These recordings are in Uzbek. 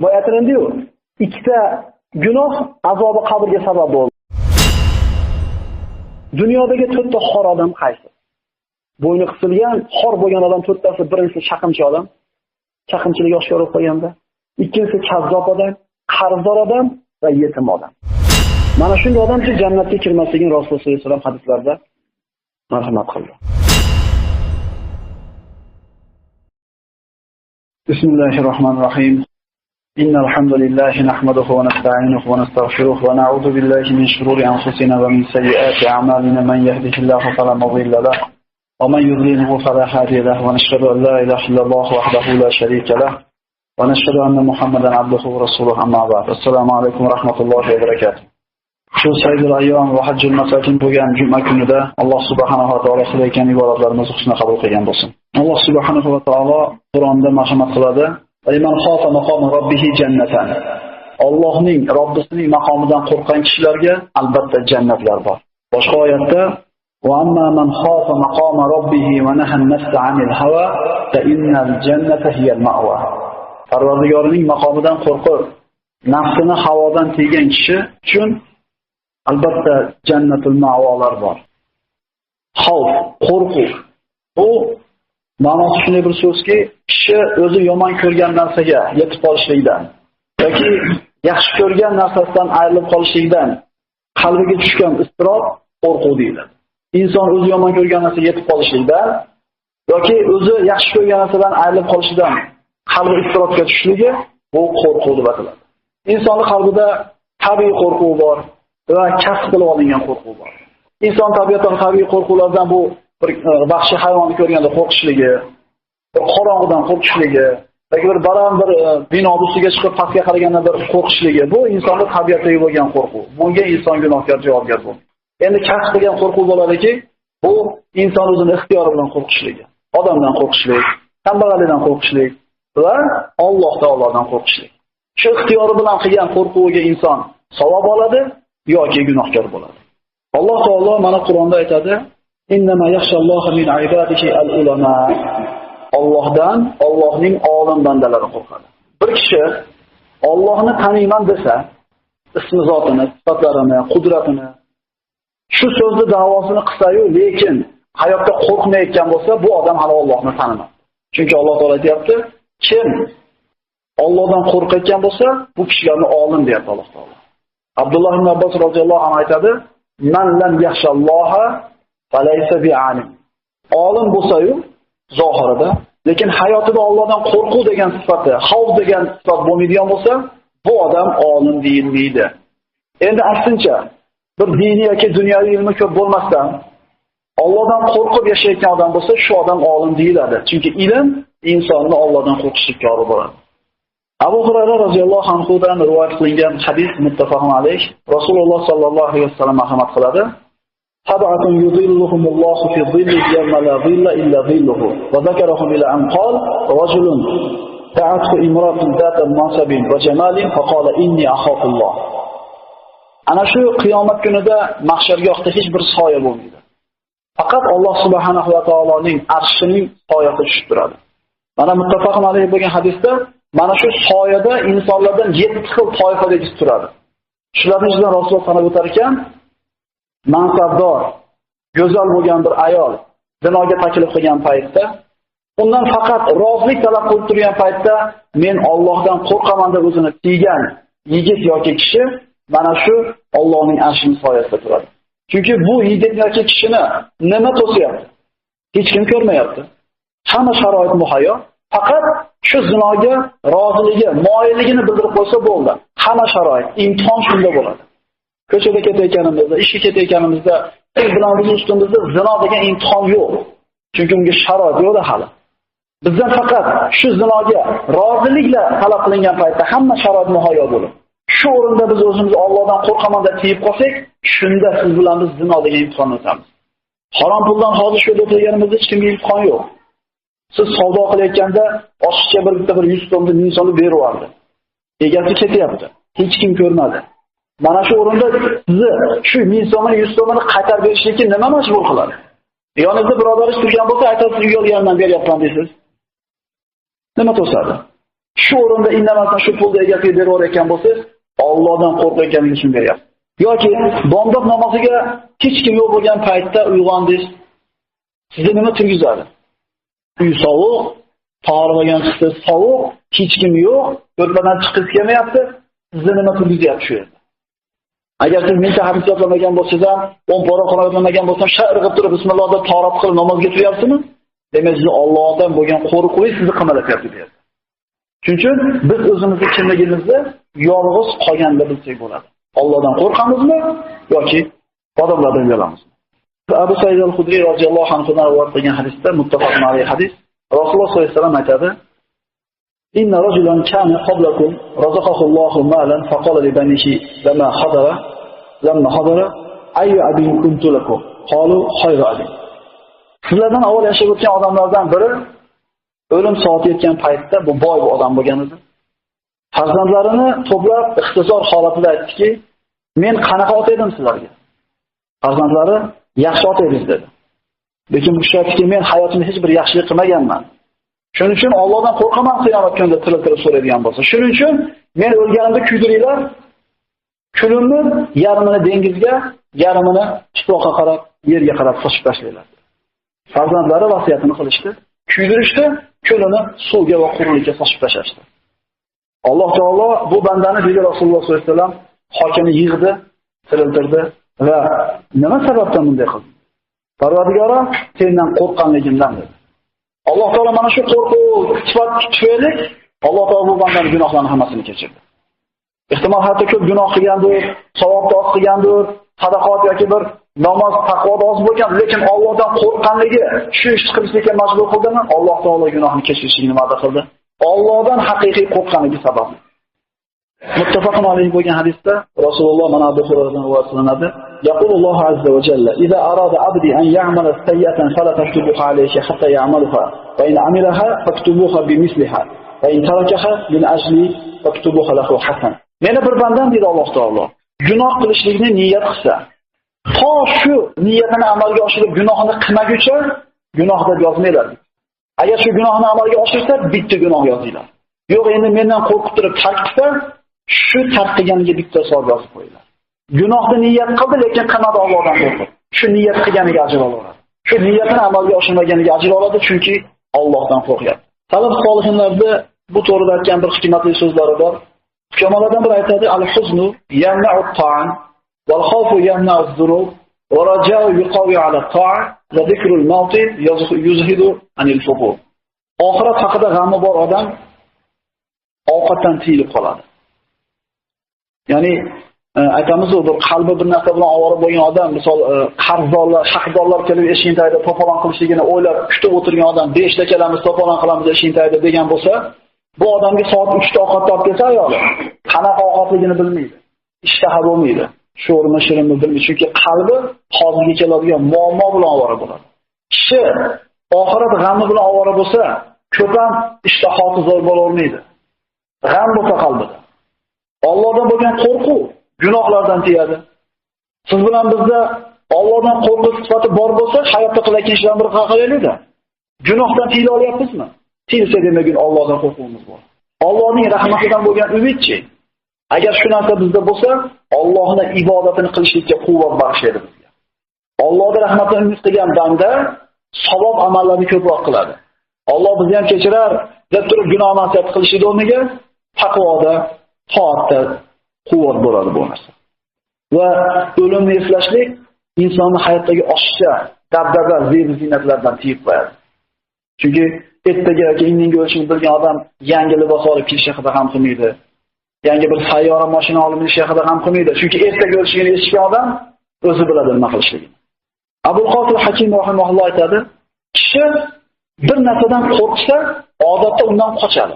Bu aytildi-yu, ikkita gunoh azobi qabrga sabab bo'ldi. Dunyodagi 4 ta xor odam qaysi? Bo'yni qisilgan, xor bo'lgan odam 4 tasi, birinchisi chaqimchi odam. Chaqimchilik oshkor bo'lib qolganda. Ikkinchisi kazzob odam, qarzdor odam va yetim odam. Mana shunday odamchi jannatga kirmasligini Rasululloh sollallohu alayhi vasallam hadislarda marhamat qildi. Bismillahirrohmanirrohim. Innal hamdalillahi nahmaduhu va nasta'inuhu va nastaghfiruh va na'udzu billahi min shururi anfusina va min sayyiati a'malina man yahdihillahu fala mudilla lahu wa man yudlilhu fala hadiya lahu wa nashhadu an la ilaha illalloh wahdahu la sharika lahu wa nashhadu anna Muhammadan abduhu va rasuluhu amma ba'd. Assalomu alaykum va rahmatullohi va barakatuh. Shu sayyidul ayyom va hajjul masakin bo'lgan juma kunida Alloh subhanahu va taolo qilayotgan ibodatlarimizni husni qabul qilgan bo'lsin. Alloh subhanahu va taolo Qur'onda marhamat qiladi. Ayman xofa maqomi robbihi jannatan. Allohning, Robbisining maqomidan qo'rqgan kishilarga albatta jannatlar bor. Boshqa oyatda va amma man xofa maqoma robbihi va nahan nafsa anil hawa fa innal jannata hiyal ma'wa. Parvardigorining maqomidan qo'rqib, nafsini havodan tiygan kishi uchun albatta jannatul ma'volar bor. Xavf, qo'rquv. Bu ma'nosi shunday bir so'zki, kishi o'zi yomon ko'rgan narsaga yetib qolishlikdan yoki yaxshi ko'rgan narsasidan ayrilib qolishlikdan qalbiga tushgan iztirob qo'rquv deyiladi. Inson o'zi yomon ko'rgan narsaga yetib qolishlikdan yoki o'zi yaxshi ko'rgan narsadan ayrilib qolishidan qalbi iztirobga tushishligi bu qo'rquv deb ataladi. Insonning qalbida tabiiy qo'rquv bor va kasb qilib olingan qo'rquv bor. Inson tabiatan tabiiy qo'rquvlardan bu bir vahshiy hayvonni ko'rganda qo'rqishligi, qorong'idan qo'rqishligi, yoki bir baland bir bino ustiga chiqib pastga qaraganda bir qo'rqishligi, bu insonning tabiatidagi bo'lgan qo'rquv. Bunga inson gunohkor javobgar bo'ladi. Endi kasb qilgan qo'rquv bo'ladiki, bu inson o'zining ixtiyori bilan qo'rqishligi, odamdan qo'rqishlik, kambag'allikdan qo'rqishlik va Alloh taolodan qo'rqishlik. Shu ixtiyori bilan qilgan qo'rquviga inson savob oladi yoki gunohkor bo'ladi. Alloh taolo mana Qur'onda aytadi: "Innama yaxshalloha min ibadihi al-ulama." Allohdan, Allohning olim bandalari qo'rqadi. Bir kishi Allohni taniyman desa, ismi zotini, sifatlarini, qudratini, shu so'zni da'vosini qilsa-yu, lekin hayotda qo'rqmayotgan bo'lsa, bu odam hali Allohni tanimadi. Chunki Alloh taolo aytayapti, kim Allohdan qo'rqayotgan bo'lsa, bu kishilarni olim deyapti Alloh taolo. Abdulloh ibn Abbos roziyallohu anhu aytadi: "Man lam yaxshalloha falaysa bi'alim." Olim bo'lsa-yu zohirida, lekin hayotida Allohdan qo'rquv degan sifati, xavf degan sifat bo'lmaydigan bo'lsa, bu odam olim deyilmaydi. Endi aksincha, bir diniy yoki dunyoviy ilmi ko'p bo'lmasdan Allohdan qo'rqib yashayotgan odam bo'lsa, shu odam olim deyiladi. Chunki ilm insonni Allohdan qo'rqishlikka olib boradi. Abu Hurayra roziyallohu anhu dan rivoyat qilingan hadis muttafaqun alayh. Rasululloh sallallohu alayhi vasallam marhamat qiladi: "Sab'atun yudhilluhumullohu fi dhillihi yawma la dhilla illa dhilluhu." Va zakarahum ila an qala rajulun da'athu imratun zata mansabin va jamalin faqala inni akhafulloh. Ana shu qiyomat kunida mahshargohda hech bir soya bo'lmaydi. Faqat Alloh subhanahu va taoloning arshining soyasi tushib turadi. Mana muttafaqun alayh bo'lgan hadisda mana shu soyada insonlardan 7 xil toifada turadi. Shularning ichidan Rasululloh sanab o'tar ekan, mansabdor, go'zal bo'lgan bir ayol zinoga taklif qilgan paytda, undan faqat rozilik talab qilib turgan paytda, men Allohdan qo'rqaman deb o'zini tiygan yigit yoki kishi mana shu Allohning arshining soyasida turadi. Chunki bu yigit yoki kishini nima to'siyapti? Hech kim ko'rmayapti. Hamma sharoit muhayyo. Faqat shu zinoga roziligi, moyilligini bildirib qo'ysa bo'ldi. Hamma sharoit, imtihon shunda bo'ladi. Ko'chada ketayotganimizda, ishga ketayotganimizda, biz bilan biz ustimizda zino degan imtihon yo'q. Chunki unga sharoit yo'q hali. Bizdan faqat shu zinoga roziliklar talab qilingan paytda hamma sharoit muhayyo bo'ladi. Shu o'rinda biz o'zimizni Allohdan qo'rqaman deb tiyib qolsak, shunda siz bilan biz zino degan imtihonni o'tamiz. Harom puldan hozir shu yerda o'tirganimizda hech kimga imtihon yo'q. Siz savdo qilayotganda oshiqcha bir 100 so'mni 1000 so'mni berib yubordi. Egasi ketyapti. Hech kim ko'rmadi. Mana shu o'rinda sizni shu 1000 so'mni 100 so'mni qaytarib berishlikka nima majbur qiladi? Yoningizda birodaringiz turgan bo'lsa, aytasiz, uyga olgandan beryapman deysiz. Nima to'sadi? Shu o'rinda indamasdan shu pulni egasiga berib o'rayotgan bo'lsangiz, Allohdan qo'rqayotganingizni shunga beryapsiz. Yoki bomdod namoziga hech kim yo'q bo'lgan paytda uyg'ondingiz. Sizni nima turgizadi? Uy sovuq, tahoragan siz sovuq, hech kim yo'q, ko'rpadan chiqib kelmayapti. Sizni nima turgizyapti shu yerda? Agar siz menta hadis yo'qlamagan bo'lsangiz ham, 10 pora qilmagan bo'lsam, sha'irg'ib turib bismillah deb tahorat qilib namozga turyapsizmi? Demak, siz Allohdan bo'lgan qo'rquvingiz sizni qamalatyapti bu yerda. Shuning uchun biz o'zimizni kimligimizni yolg'iz qolganda bilsak bo'ladi. Allohdan qo'rqamizmi yoki odamlardan uyalamizmi? Abu Said al-Khudri roziyallohu anhu rivoyat qilgan hadisda muttafaq alayhi hadis, Rasululloh sollallohu alayhi vasallam aytadi: "Inna rajulan kana qablakum razaqahu Allohu malan faqala li banihi lamma hadara ayyu abin kuntu lakum qalu khayru abin." Sizlardan avval yashab o'tgan odamlardan biri o'lim soati yetgan paytda bu boy odam bo'lgan edi. Farzandlarini to'plab ixtisor holatida aytdiki, "Men qanaqa ota edim sizlarga?" Farzandlari yaxshi ota edingiz dedi. Lekin bu kishi aytdiki, "Men hayotimda hech bir yaxshilik qilmaganman. Shuning uchun Allohdan qo'rqaman qiyomat kunida tilib so'raydigan bo'lsa. Shuning uchun men o'lganimda kuydiringlar. Kulimni yarmini dengizga, yarmini tuproqqa qarab, yerga qarab qo'shib tashlanglar." Farzandlari vasiyatini qilishdi, kuydirishdi, kulini suvga va quruqlikka qo'shib tashlashdi. Alloh taolo bu bandani dedi Rasululloh sollallohu alayhi vasallam hokini yig'di, tiriltirdi va nima sababdan bunday qildi? Parvardigora, sendan qo'rqqanligimdan dedi. Alloh taolo mana shu qo'rquv sifat tufayli Alloh taolo bu bandaning gunohlarini hammasini kechirdi. Ehtimol hatto ko'p gunoh qilgandir, savobda oz qilgandir, sadaqat yoki bir namoz, taqvoda oz bo'lgan, lekin Allohdan qo'rqqanligi shu ishni qilishga majbur qildimi? Alloh taolo gunohni kechirishini va'da qildi. Allohdan haqiqiy qo'rqqanligi sababli. Muttafaqun alayhi bo'lgan hadisda Rasululloh mana Abu Hurayradan rivoyat qilinadi. Yaqulullohu azza va jalla: "Iza arada abdi an ya'mala sayyi'atan fala taktubuha alayhi hatta ya'malha, wa in 'amilaha faktubuha bimisliha, va in tarakaha min ajli faktubuha lahu hasan." Meni bir bandam dedi Alloh taolo, gunoh qilishlikni niyat qilsa, to shu niyatini amalga oshirib gunohini qilmaguncha gunoh deb yozmaylar. Agar shu gunohni amalga oshirsa, bitta gunoh yozinglar. Yo'q, endi mendan qo'rqib turib tark qilsa, shu tark qilganiga bitta savob yozib qo'yinglar. Gunohni niyat qildi, lekin qilmadi Allohdan qo'rqib. Shu niyat qilganiga ajr oladi. Shu niyatini amalga oshirmaganiga ajr oladi, chunki Allohdan qo'rqyapti. Salaf solihinlarda bu to'g'rida aytgan bir hikmatli so'zlari bor. Hukamolardan biri aytadi: "Al-huznu yamna'u at-ta'an, wal-khawfu yamna'u az-zunub, wa raja'u yuqawi 'ala at-ta'a, va dhikrul mawt yuzhidu 'anil fuqur." Oxirat haqida g'ami bor odam ovqatdan tiyilib qoladi. Ya'ni aytamiz-ku, bir qalbi bir narsa bilan ovora bo'lgan odam, misol qarzdorlar, haqdorlar kelib eshigini tagida to'polon qilishligini o'ylab kutib o'tirgan odam 5 ta kelamiz, to'polon qilamiz eshigini tagida degan bo'lsa, bu odamga soat 3 ta ovqat olib kelsa ayoli, qanaqa ovqatligini bilmaydi. Ishtaha bo'lmaydi. Sho'rmi, shirinmi bilmaydi, chunki qalbi hozirga keladigan muammo bilan ovora bo'ladi. Kishi oxirat g'ami bilan ovora bo'lsa, ko'p ham ishtahoti zo'r bo'lavermaydi. G'am bo'lsa qalbida. Allohdan bo'lgan qo'rquv gunohlardan tiyadi. Siz bilan bizda Allohdan qo'rquv sifati bor bo'lsa, hayotda qilayotgan ishlarni bir qilaylik-da. Gunohdan tiyila olyapmizmi? Tiyilsa demak, Allohdan qo'rquvimiz bor. Allohning rahmatidan bo'lgan umidchi. Agar shu narsa bizda bo'lsa, Allohning ibodatini qilishlikka quvvat bag'ishlaydi bizga. Allohning rahmatidan umid qilgan banda savob amallarni ko'proq qiladi. Alloh bizni ham kechirar deb turib gunoh ma'siyat qilishning o'rniga taqvoda, toatda quvvat bo'ladi bu narsa. Va o'limni eslashlik insonning hayotdagi oshiqcha, dabdaba, ziynet-ziynatlardan tiyib qo'yadi. Chunki ertaga yoki indinga o'lishini bilgan odam yangi libos olib kelish haqida ham qilmaydi. Yangi bir sayyora mashina olib minish haqida ham qilmaydi. Chunki ertaga o'lishini eshitgan odam o'zi biladi nima qilishligini. Abul Qosim Hakim rahimahulloh aytadi, kishi bir narsadan qo'rqsa, odatda undan qochadi.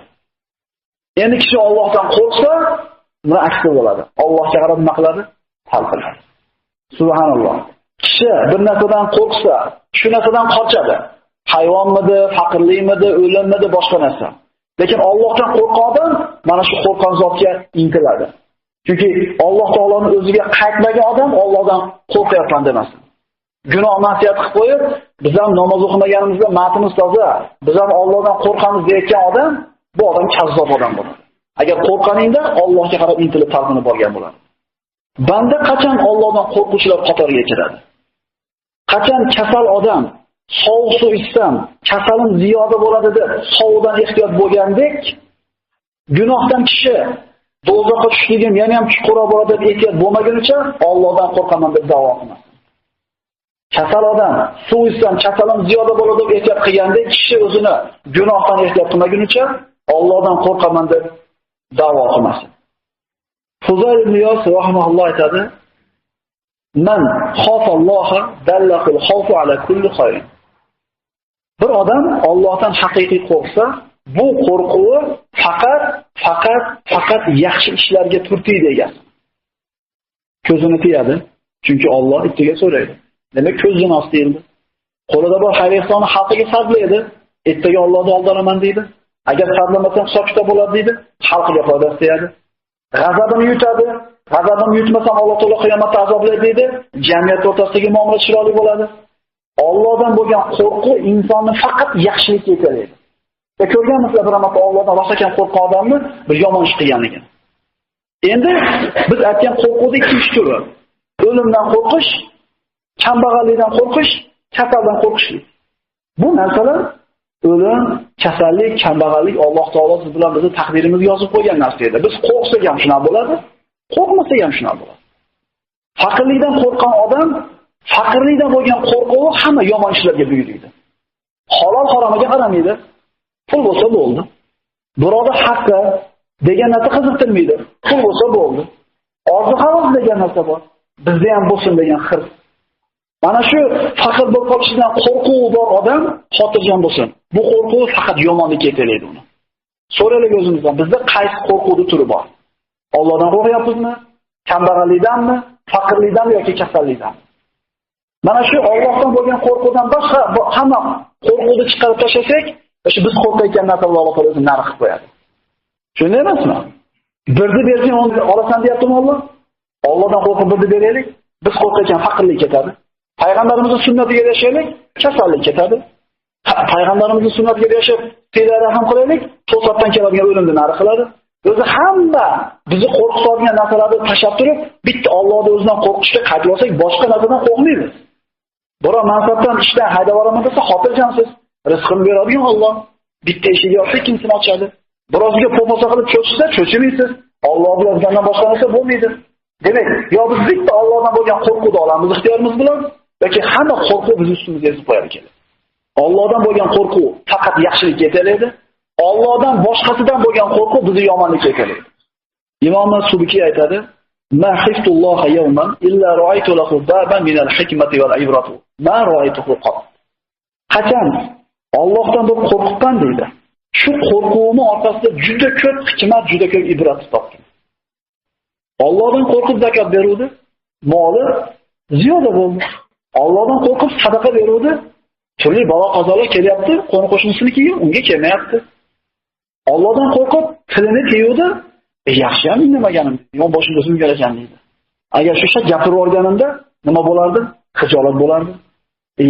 Endi kishi Allohdan qo'rqsa, buni aksi bo'ladi. Allohga qarab nima qiladi? Talqinadi. Subhanalloh. Kishi bir narsadan qo'rqsa, shu narsadan qochadi. Hayvonmidi, faqirlikmidi, o'limmidi, boshqa narsa. Lekin Allohdan qo'rqqan odam mana shu qo'rqqan zotga intiladi. Chunki Alloh taoloning o'ziga qaytmagan odam Allohdan qo'rqyapman demasin. Gunoh ma'siyat qilib qo'yib, biz ham namoz o'qimaganimizda matimiz toza, biz ham Allohdan qo'rqamiz deyotgan odam Bu odam kazzob odam bo'ladi. Agar qo'rqqaningda Allohga qarab intilib talpinib borgan bo'ladi. Banda qachon Allohdan qo'rquvchilar qatoriga kiradi? Qachon kasal odam sovuq suv ichsam, kasalim ziyoda bo'ladi deb sovuqdan ehtiyot bo'lgandek, gunohdan kishi do'zaxga tushligim yana ham chuqurroq bo'ladi deb ehtiyot bo'lmagunicha Allohdan qo'rqaman deb da'vo qilmas. Kasal odam suv ichsam, kasalim ziyoda bo'ladi deb ehtiyot qilgandek, kishi o'zini gunohdan ehtiyot qilmagunicha Allohdan qo'rqaman deb da'vo qilmas. Fuzayl ibn Iyos rahimahulloh aytadi: "Man xofalloha dallaqul xawfu ala kulli xayr." Bir odam Allohdan haqiqiy qo'rqsa, bu qo'rquvi faqat yaxshi ishlarga turtiydi degan. Ko'zini tiyadi, chunki Alloh ittiga so'raydi. Demak, ko'z zinosi deyildi. Qo'lida bor xayr-ehsonni xalqiga sarflaydi, ertaga Allohga oldiraman deydi. Agar sarflamasam hisob-kitob bo'ladi deydi, xalqiga foyda istaydi. G'azabini yutadi, g'azabini yutmasam Alloh taolo qiyomatda azoblaydi deydi, jamiyat o'rtasidagi muomala chiroyli bo'ladi. Allohdan bo'lgan qo'rquv insonni faqat yaxshilikka yetaklaydi. Va ko'rganmizlar bir marta Allohdan rostdan qo'rqqan odamni bir yomon ish qilganligini. Endi biz aytgan qo'rquvning ikki turi. O'limdan qo'rqish, kambag'allikdan qo'rqish, kasaldan qo'rqish. Bu narsalar o'lim, kasallik, kambag'allik Alloh taolo siz bilan bizni taqdirimizga yozib qo'ygan narsa edi. Biz qo'rqsak ham shuna bo'ladi, qo'rqmasak ham shuna bo'ladi. Faqirlikdan qo'rqqan odam faqirlikdan bo'lgan qo'rquvi hamma yomon ishlarga buyuriydi. Halol haromiga qaramaydi. Pul bo'lsa bo'ldi. Biroda haqqi degan narsa qiziqtirmaydi. Pul bo'lsa bo'ldi. Orzu-havas degan narsa bor. Bizda ham bo'lsin degan hir. Mana shu faqir bo'lib qolishidan qo'rquvi bor odam xotirjam bo'lsin. Bu qo'rquv faqat yomonlikka yetaklaydi uni. So'raylik o'zimizdan, bizda qaysi qo'rquvning turi bor? Allohdan qo'rqyapmizmi? Kambag'allikdanmi? Faqirlikdanmi yoki kasallikdanmi? Mana shu Allohdan bo'lgan qo'rquvdan boshqa hamma qo'rquvni chiqarib tashlasak, o'sha biz qo'rqayotgan narsalarni Alloh taolo o'zi narx qilib qo'yadi. Shunday emasmi? Birni bersang uni olasan deyaptimi Alloh? Allohdan qo'rqib birni beraylik, biz qo'rqayotgan faqirlik ketadi. Payg'ambarimizning sunnatiga yashaylik, kasallik ketadi. Payg'ambarimizning sunnatiga yashab, tezara ham qilaylik, to'satdan keladigan o'limni narx qiladi. O'zi hamma bizni qo'rqitadigan narsalarni tashlab turib, bitta Allohning o'zidan qo'rqishga qaytib olsak, boshqa narsadan qo'rqmaymiz. Biror mansabdan ishdan haydab yuboraman desa, xotirjamsiz. Rizqini beradigan Alloh. Bitta eshik yopsa, ikkinchisini ochadi. Birozga po'posa qilib cho'chsa, cho'chimaysiz. Alloh bilan boshqa narsa bo'lmaydi. Demak, yo biz bitta Allohdan bo'lgan qo'rquvni olamiz ixtiyorimiz bilan, yoki hamma qo'rquv biz ustimizga yetib qo'yadi kerak. Allohdan bo'lgan qo'rquv faqat yaxshilikka yetaklaydi. Allohdan boshqasidan bo'lgan qo'rquv bizni yomonlikka yetaklaydi. Imom Subki aytadi: "Ma xiftullaha yawman illa ra'aytu lahu baban min al-hikmati wal ibrati. Ma ra'aytuhu qat." Qachon Allohdan bir qo'rqibman deydi. Shu qo'rquvimning orqasida juda ko'p hikmat, juda ko'p ibrat topdim. Allohdan qo'rqib zakot beruvdi, moli ziyoda bo'ldi. Allohdan qo'rqib sadaqa beruvdi, turli balo qazolar kelyapti, qo'ni-qo'shnisiniki unga kelmayapti. Allohdan qo'rqib tilini tiyuvdi, yaxshi ham indamaganim, yon boshimga suzgan ekan deydi. Agar shu shak gapirib olganimda nima bo'lardi? Xijolat bo'lardi.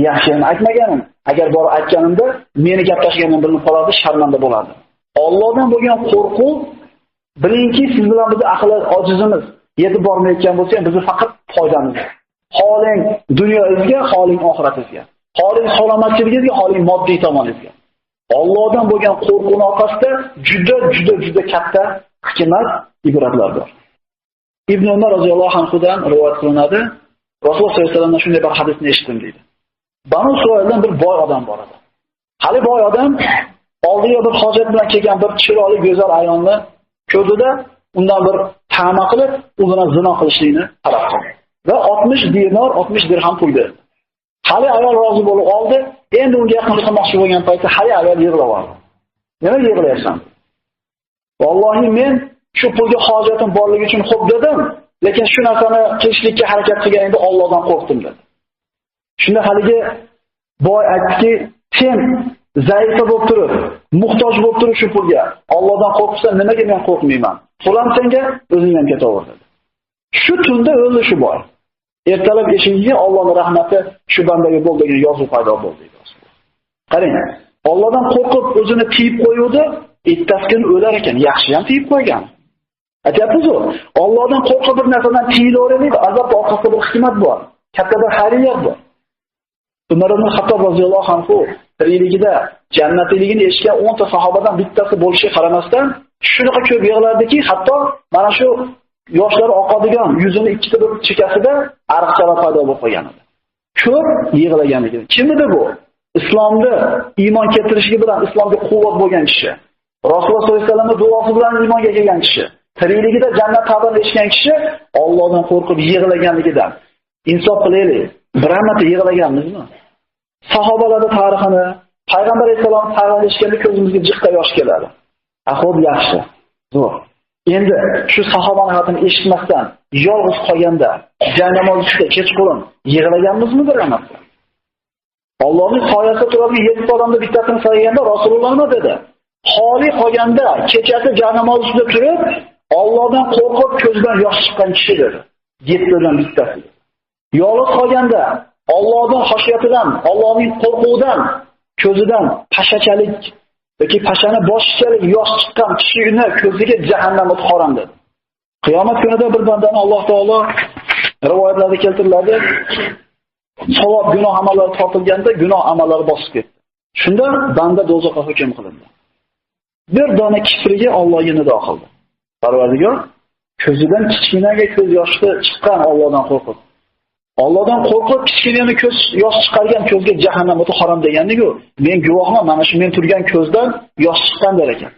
Yaxshi ham aytmaganim, agar borib aytganimda meni gap tashlaganimni bilinib qolardi, sharmanda bo'lardi. Allohdan bo'lgan qo'rquv, bilingki, siz bilan biz aql ojizimiz yetib bormayotgan bo'lsa ham bizni faqat foydamiz. Holing dunyoingizga, holing oxiratingizga. Holing salomatligingizga, holing moddiy tomoningizga. Allohdan bo'lgan qo'rquvning orqasida juda katta hikmat, ibratlar bor. Ibn Umar roziyallohu anhudan rivoyat qilinadi. Rasululloh sollallohu alayhi vasallamdan shunday bir hadisni eshitdim deydi. Banu Isroildan bir boy odam bor edi. Hali boy odam oldiga bir hojat bilan kelgan bir chiroyli go'zal ayolni ko'rdida, undan bir ta'ma qilib, u bilan zino qilishlikni talab qildi. Va 60 dinar, 60 dirham pul berdi. Hali ayol rozi bo'lib oldi. Endi unga yaqinlik qilmoqchi bo'lgan paytda hali ayol yig'lab oldi. Nima yig'layapsan? Vallohi men shu pulga hojatim borligi uchun xo'p dedim, lekin shu narsani qilishlikka harakat qilganimda Allohdan qo'rqdim dedi. Shunda haligi boy aytdiki, sen zaifa bo'lib turib, muhtoj bo'lib turib shu pulga Allohdan qo'rqsan, nimaga men qo'rqmayman? Pulam senga, o'zing ham ketaver dedi. Shu tunda o'ldi shu boy. Ertalab eshigiga Allohning rahmati shu bandaga bo'ldi degan yozuv paydo bo'ldi. Qarang, Allohdan qo'rqib o'zini tiyib qo'yuvdi, ertasi kuni o'lar ekan, yaxshi ham tiyib qo'ygan. Aytayapmiz-ku, Allohdan qo'rqib bir narsadan tiyilaveraylik, albatta orqasida bir hikmat bor, katta bir xayriyat bor. Umar ibn Xattob roziyallohu anhu tirikligida jannatligini eshitgan 10 ta sahobadan bittasi bo'lishiga qaramasdan, shunaqa ko'p yig'lardiki, hatto mana shu yoshlari oqadigan yuzini ikkita bir chekkasida ariqchalar paydo bo'lib qolgan edi. Ko'p yig'laganligi. Kim edi bu? Islomda iymon keltirishligi bilan islomga quvvat bo'lgan kishi. Rasululloh sollallohu alayhi vasallamning duosi bilan iymonga kelgan kishi. Tirikligida jannat xabarini eshitgan kishi Allohdan qo'rqib yig'laganligidan. Insof qilaylik. Bir marta yig'laganmizmi? Sahobalarning tarixini, payg'ambar alayhisalom tarixini eshitganda ko'zimizga jiqqa yosh keladi. Ahvol yaxshi. Zo'r. Endi shu sahobaning hayotini eshitmasdan yolg'iz qolganda, jannat tushda kechqurun yig'laganmizmi bir marta? Allohning soyasida turadigan 7 odamda bittasini sayganda Rasululloh nima dedi? Xoli qolganda, kechasi jannat ustida turib, Allohdan qo'rqib ko'zidan yosh chiqqan kishi dedi. 7 odam bittasi. Yolg'iz qolganda, Allohning xosiyatidan, Allohning qo'rquvidan, ko'zidan pashachalik yoki pashani boshchalik yosh chiqqan kishini ko'ziga jahannam o'ti harom dedi. Qiyomat kunida bir bandani Alloh taolo rivoyatlarda keltiriladi. Savob gunoh amallari tortilganda gunoh amallari bosib ketdi. Shunda banda do'zaxga hukm qilindi. Bir dona kipriga Alloh yinida qildi. Parvardigor ko'zidan kichkinaga ko'z yoshi chiqqan Allohdan qo'rqib. Allohdan qo'rqib kichkinani ko'z yosh chiqargan ko'zga jahannam o'ti harom deganligu, men guvohman, mana shu men turgan ko'zdan yosh chiqqan der ekan.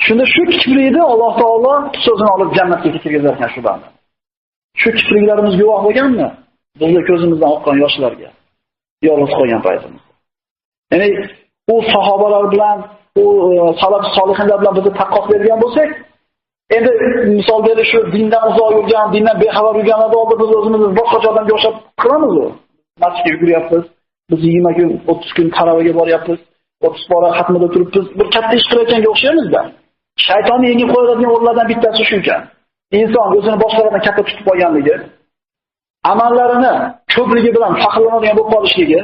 Shunda shu kiprikni Alloh taolo so'zini olib jannatga kirgizar ekan shu banda. Shu kipriklarimiz guvoh bo'lganmi? Bizga ko'zimizdan oqqan yoshlarga, yolg'iz qolgan paytimizda. Ya'ni u sahobalar bilan, u salaf solihinlar bilan bizni taqqos bergan bo'lsak, endi misol berib shu dindan uzoq yurgan, dindan bexabar yurganlarda oldi biz o'zimizni boshqa odamga o'xshab qilamiz-ku. Masjidga yuryapmiz, biz 20 kun, 30 kun taravaga boryapmiz, 30 pora xatmada turibmiz, bir katta ish qilayotganga o'xshaymiz-da. Shaytonni yengib qo'yadigan o'rlardan bittasi shu ekan. Inson o'zini boshqalardan katta tutib qo'yganligi, amallarini ko'pligi bilan faxrlanadigan bo'lib qolishligi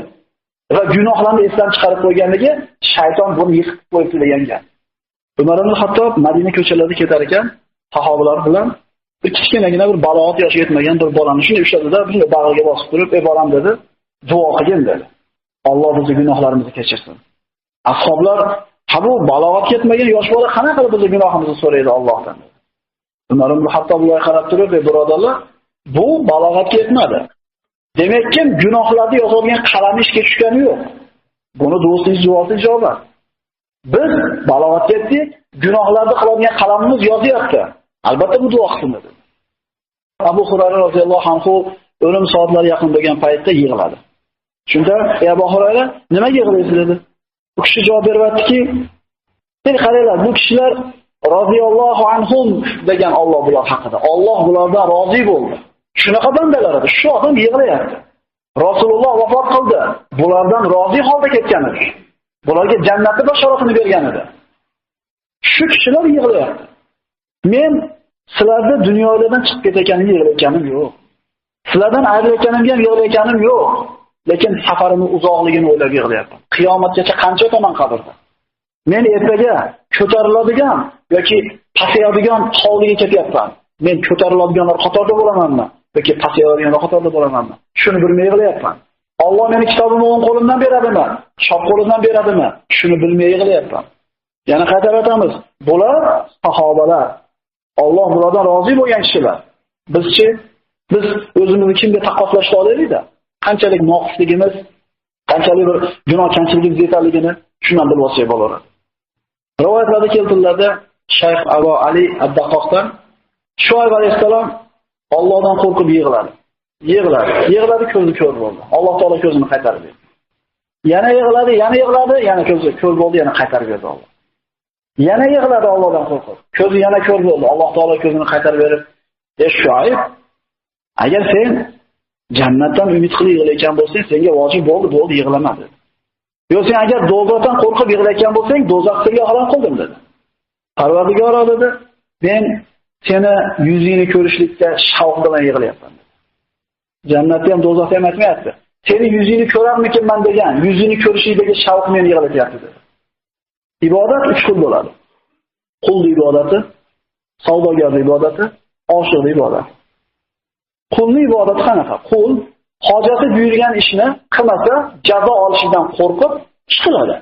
va gunohlarni esdan chiqarib qo'yganligi shayton buni yiqitib qo'yibdi degan. Umar ibn Xattob Madina ko'chalarida ketar ekan, sahobalar bilan bir kichkinagina bir balog'at yoshi yetmagan bir bolani shunday ushladida, bunga bag'riga bosib turib, "Ey bolam" dedi, "duo qilgin" dedi. Alloh bizning gunohlarimizni kechirsin. Ashoblar, "Ha bu balog'at yetmagan yosh bola qanaqa qilib bizning gunohimizni so'raydi Allohdan?" Umar ibn Xattob ularga qarab turib, "Ey birodarlar, bu balog'atga yetmadi. Demakki, gunohlarni yozadigan qalam ishga tushgani yo'q. Buni do'stingiz javobi ijobat. Biz balog'atga yetdik, gunohlarni qiladigan qalamimiz yozyapti. Albatta bu duo qilsin" dedi. Abu Hurayra roziyallohu anhu o'lim soatlari yaqin bo'lgan paytda yig'ladi. Shunda "Ey Abu Hurayra, nima yig'laysiz?" dedi. U kishi javob beryaptiki, "Sen qaranglar, bu kishilar roziyallohu anhum degan Alloh bular haqida. Alloh bulardan rozi bo'ldi. Shunaqa bandalar edi. Shu odam yig'layapti. Rasululloh vafot qildi. Bulardan rozi holda ketgan edi. Bularga jannatni bashoratini bergan edi. Shu kishilar yig'layapti. Men sizlarni dunyolardan chiqib ketayotganim yig'layotganim yo'q. Sizlardan ayrilayotganimga ham yig'layotganim yo'q. Lekin safarimning uzoqligini o'ylab yig'layapman. Qiyomatgacha qancha o'taman qabrda? Men ertaga ko'tariladigan yoki pasayadigan hovliga ketyapman. Men ko'tariladiganlar qatorida bo'lamanmi yoki pasayadiganlar qatorida bo'lamanmi? Shuni bilmay yig'layapman. Alloh meni kitobimni o'ng qo'limdan beradimi? Chop qo'limdan beradimi? Shuni bilmay yig'layapman. Yana qaytarib aytamiz. Bular sahobalar. Alloh bulardan rozi bo'lgan kishilar. Bizchi, biz o'zimizni kimga taqqoslashni olaylik-da. Qanchalik noqisligimiz, qanchalik bir gunoh kamchiligimiz yetarligini shundan bilib olsak bo'laveradi. Rivoyatlarda keltiriladi, Shayx Abu Ali ad-Daqqoqdan Shuayb alayhisalom Allohdan qo'rqib yig'ladi. Yig'ladi, ko'zi ko'r bo'ldi. Alloh taolo ko'zini qaytarib berdi. Yana yig'ladi, yana ko'zi ko'r bo'ldi, yana qaytarib berdi Alloh. Yana yig'ladi Allohdan qo'rqib. Ko'zi yana ko'r bo'ldi. Alloh taolo ko'zini qaytarib berib, "Ey Shuayb, agar sen jannatdan umid qilib yig'layotgan bo'lsang, senga vojib bo'ldi, yig'lama" dedi. "Yo'q, sen agar do'zaxdan qo'rqib yig'layotgan bo'lsang, do'zax senga harom qildim" dedi. Parvardigor dedi, "Men seni yuzingni ko'rishlikka shavq bilan yig'layapman" dedi. Jannatda ham do'zaxda ham aytmayapti. "Seni yuzingni ko'rarmikinman" degan, yuzingni ko'rishlikdagi shavq meni yig'latyapti dedi. Ibodat 3 xil bo'ladi. Qullik ibodati, savdogarlik ibodati, oshiqlik ibodati. Qullik ibodati qanaqa? Qul hojati buyurgan ishni qilmasa, jazo olishidan qo'rqib ish qiladi.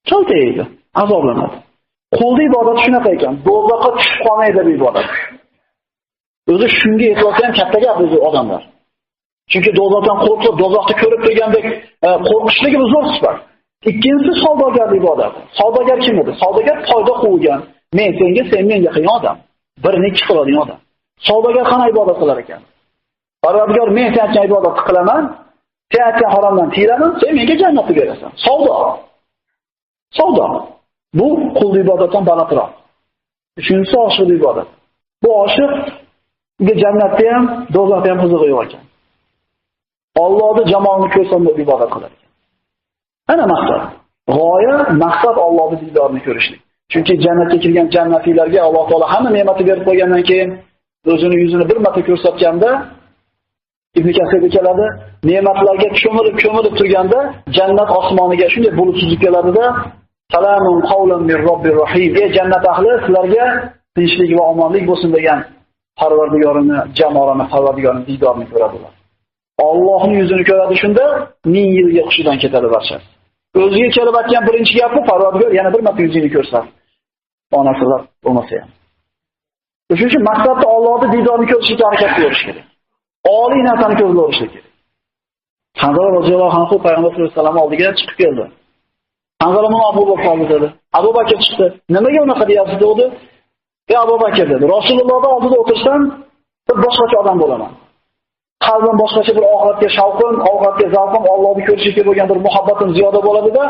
Kaltaydi, azoblanadi. Qullik ibodati shunaqa ekan, do'zaxga tushib qolmaydi bu ibodat. O'zi shunga e'tiroz ham katta gap o'zi odamlar. Chunki do'zaxdan qo'rqib, do'zaxni ko'rib turgandek qo'rqishligi bu zo'r sifat. Ikkinchisi savdogarlik ibodati. Savdogar kim edi? Savdogar foyda quvgan. Men senga, sen menga qilgan odam. Birini ikki qiladigan odam. Savdogar qanday ibodat qilar ekan? Parvardigor, men sen aytgan ibodatni qilaman, sen aytgan haromdan tiyiraman, sen menga jannatni berasan. Savdo. Savdo. Bu qul ibodatdan balandroq. Uchinchisi oshiq ibodat. Bu oshiqga jannatda ham, do'zaxda ham huzuri yo'q ekan. Allohning jamolini ko'rsam deb ibodat qilar ekan. Ana maqsad. G'oya, maqsad Allohning diydorini ko'rishlik. Chunki jannatga kirgan jannatiylarga Alloh taolo hamma ne'matni berib qo'ygandan keyin o'zini yuzini bir marta ko'rsatganda Ibn Kasirga keladi, ne'matlarga cho'milib turganda jannat osmoniga shunday bulut suzib keladida, salamun qawlan min robbir rohim. Ey jannat ahli, sizlarga tinchlik va omonlik bo'lsin degan Parvardigorini, jamolini, Parvardigorini diydorini ko'radilar. Allohning yuzini ko'radi, shunda 1000 yilga hushidan ketadi barchasi. O'ziga kelib aytgan birinchi gapi Parvardigor yana bir marta yuzini ko'rsatdi. Onasilar bo'lmasa ham. Shuning uchun maqsadda Allohning diydorini ko'rishga harakat qilish kerak. Oliy narsani ko'zga olish kerak. Hanzala roziyallohu anhu Payg'ambar sollallohu alayhi vasallam oldiga chiqib keldi. Hanzala buni Abu Bakr oldi dedi. Abu Bakr chiqdi. Nimaga unaqa deyapsiz dedi? Ey Abu Bakr dedi. Rasulullohning oldida o'tirsam, bir boshqacha odam bo'laman. Qalbim boshqacha bir oxiratga shavqim, oxiratga zavqim, Allohni ko'rishga bo'lgan bir muhabbatim ziyoda bo'ladi-da,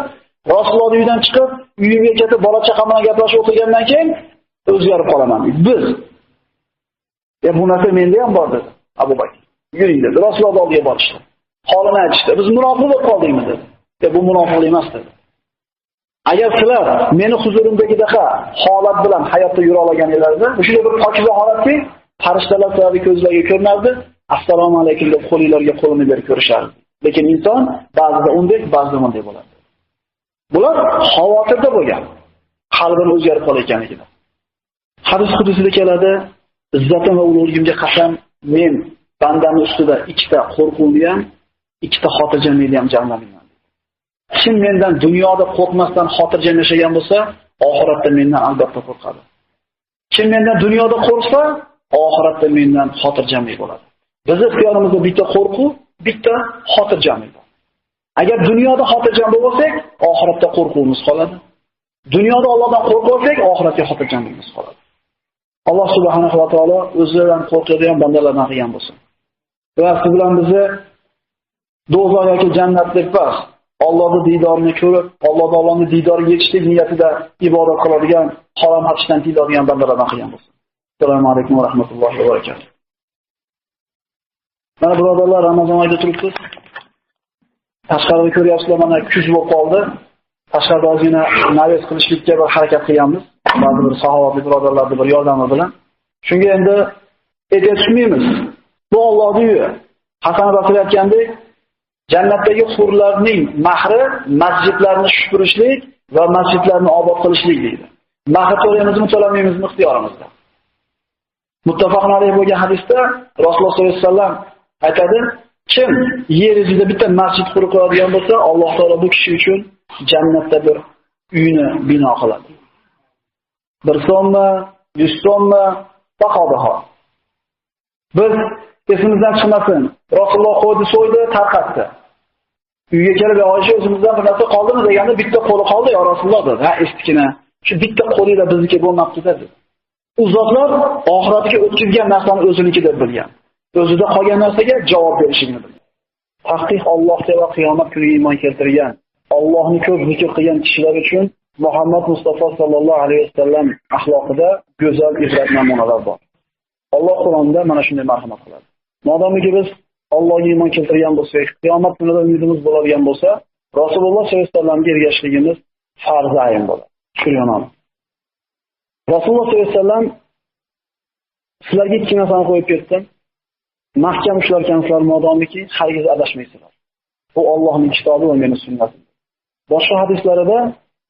Rasulullohning uyidan chiqib, uyimga ketib, bola-chaqa bilan gaplashib o'tirgandan keyin o'zgarib qolaman. Biz bu narsa menda ham bor dedi Abu Bakr. Yuring dedi. Rasululloh oldiga borishdi. Holini aytishdi. Biz munofiq bo'lib qoldikmi dedi. Bu munofiqlik emas dedi. Agar sizlar meni huzurimdagidaqa holat bilan hayotda yura olgan edinglar, o'sha bir pokiza holatki, farishtalar sizlarning ko'zlariga ko'rinardi. Assalomu alaykum deb qo'linglarga qo'lini berib ko'rishardi. Lekin inson ba'zida unday, ba'zida bunday bo'ladi. Bular xavotirda bo'lgan, qalbini o'zgarib qolayotganligida. Hadis qudusida keladi, izzatim va ulug'ligimga qasam, men bandamning ustida ikkita qo'rquvni ham, ikkita xotirjamlikni ham jamlamayman. Kim mendan dunyoda qo'rqmasdan xotirjam yashagan bo'lsa, oxiratda mendan albatta qo'rqadi. Kim mendan dunyoda qo'rqsa, oxiratda mendan xotirjamlik bo'ladi. Bizning ixtiyorimizda bitta qo'rquv, bitta xotirjamlik bor. Agar dunyoda xotirjam bo'lsak, oxiratda qo'rquvimiz qoladi. Dunyoda Allohdan qo'rqsak, oxiratga xotirjamligimiz qoladi. Alloh subhanahu va taolo o'zidan qo'rqadigan bandalardan qilgan bo'lsin. Va siz bilan bizni do'zax yoki jannat deb emas, Allohning diydorini ko'rib, Allohning diyoriga yetishlik niyatida ibodat qiladigan, harom hatishdan tiyadigan bandalardan qilgan bo'lsin. Assalomu alaykum va rahmatullohi va barakatuh. Mana birodarlar, Ramazon oyida turibsiz. Tashqarida ko'ryapsizlar, mana kuz bo'lib qoldi. Tashqarida ozgina navez qilishlikka bir harakat qilganmiz. Ba'zi bir sahovatli birodarlarning bir yordami bilan. Shunga endi aytishmaymiz. Bu Allohning uyi. Hasan Basriy aytgandek, jannatdagi hurlarning mahri masjidlarni shupurishlik va masjidlarni obod qilishlik deydi. Mahr to'laymizmi, to'lamaymizmi ixtiyorimizda. Muttafaq alayhi bo'lgan hadisda Rasululloh sollallohu alayhi vasallam aytadi, kim yer yuzida bitta masjid qurib qo'yadigan bo'lsa, Alloh taolo bu kishi uchun jannatda bir uyni bino qiladi. 1 so'mmi, 100 so'mmi, faqodaho. Biz esimizdan chiqmasin. Rasululloh qo'ydi, so'ydi, tarqatdi. Uyga kelib, Oysha o'zimizdan bir narsa qoldimi deganda bitta qo'li qoldi, ya Rasululloh dedi. Ha, estikina. Shu bitta qo'lingizda bizniki bo'lmabdi dedi. U zotlar oxiratga o'tkazgan narsani o'ziniki deb bilgan. O'zida qolgan narsaga javob berishini bilgan. Tahqiq Allohga va qiyomat kuniga iymon keltirgan, Allohni ko'p zikr qilgan kishilar uchun Muhammad Mustafa sallallohu alayhi vasallam axloqida go'zal ibrat namunalar bor. Alloh Qur'onda mana shunday marhamat qiladi. Modomiki biz Allohga iymon keltirgan bo'lsak, qiyomat kunida umidimiz bo'ladigan bo'lsa, Rasululloh sollallohu alayhi vasallamga ergashishligimiz farz ayn bo'ladi. Tushunamizmi? Rasululloh sollallohu alayhi vasallam sizlarga ikki narsani qo'yib ketdim. Mahkam ushlarkansizlar modomiki, hargiz adashmaysizlar. Bu Allohning kitobi va mening sunnatim. Boshqa hadislarida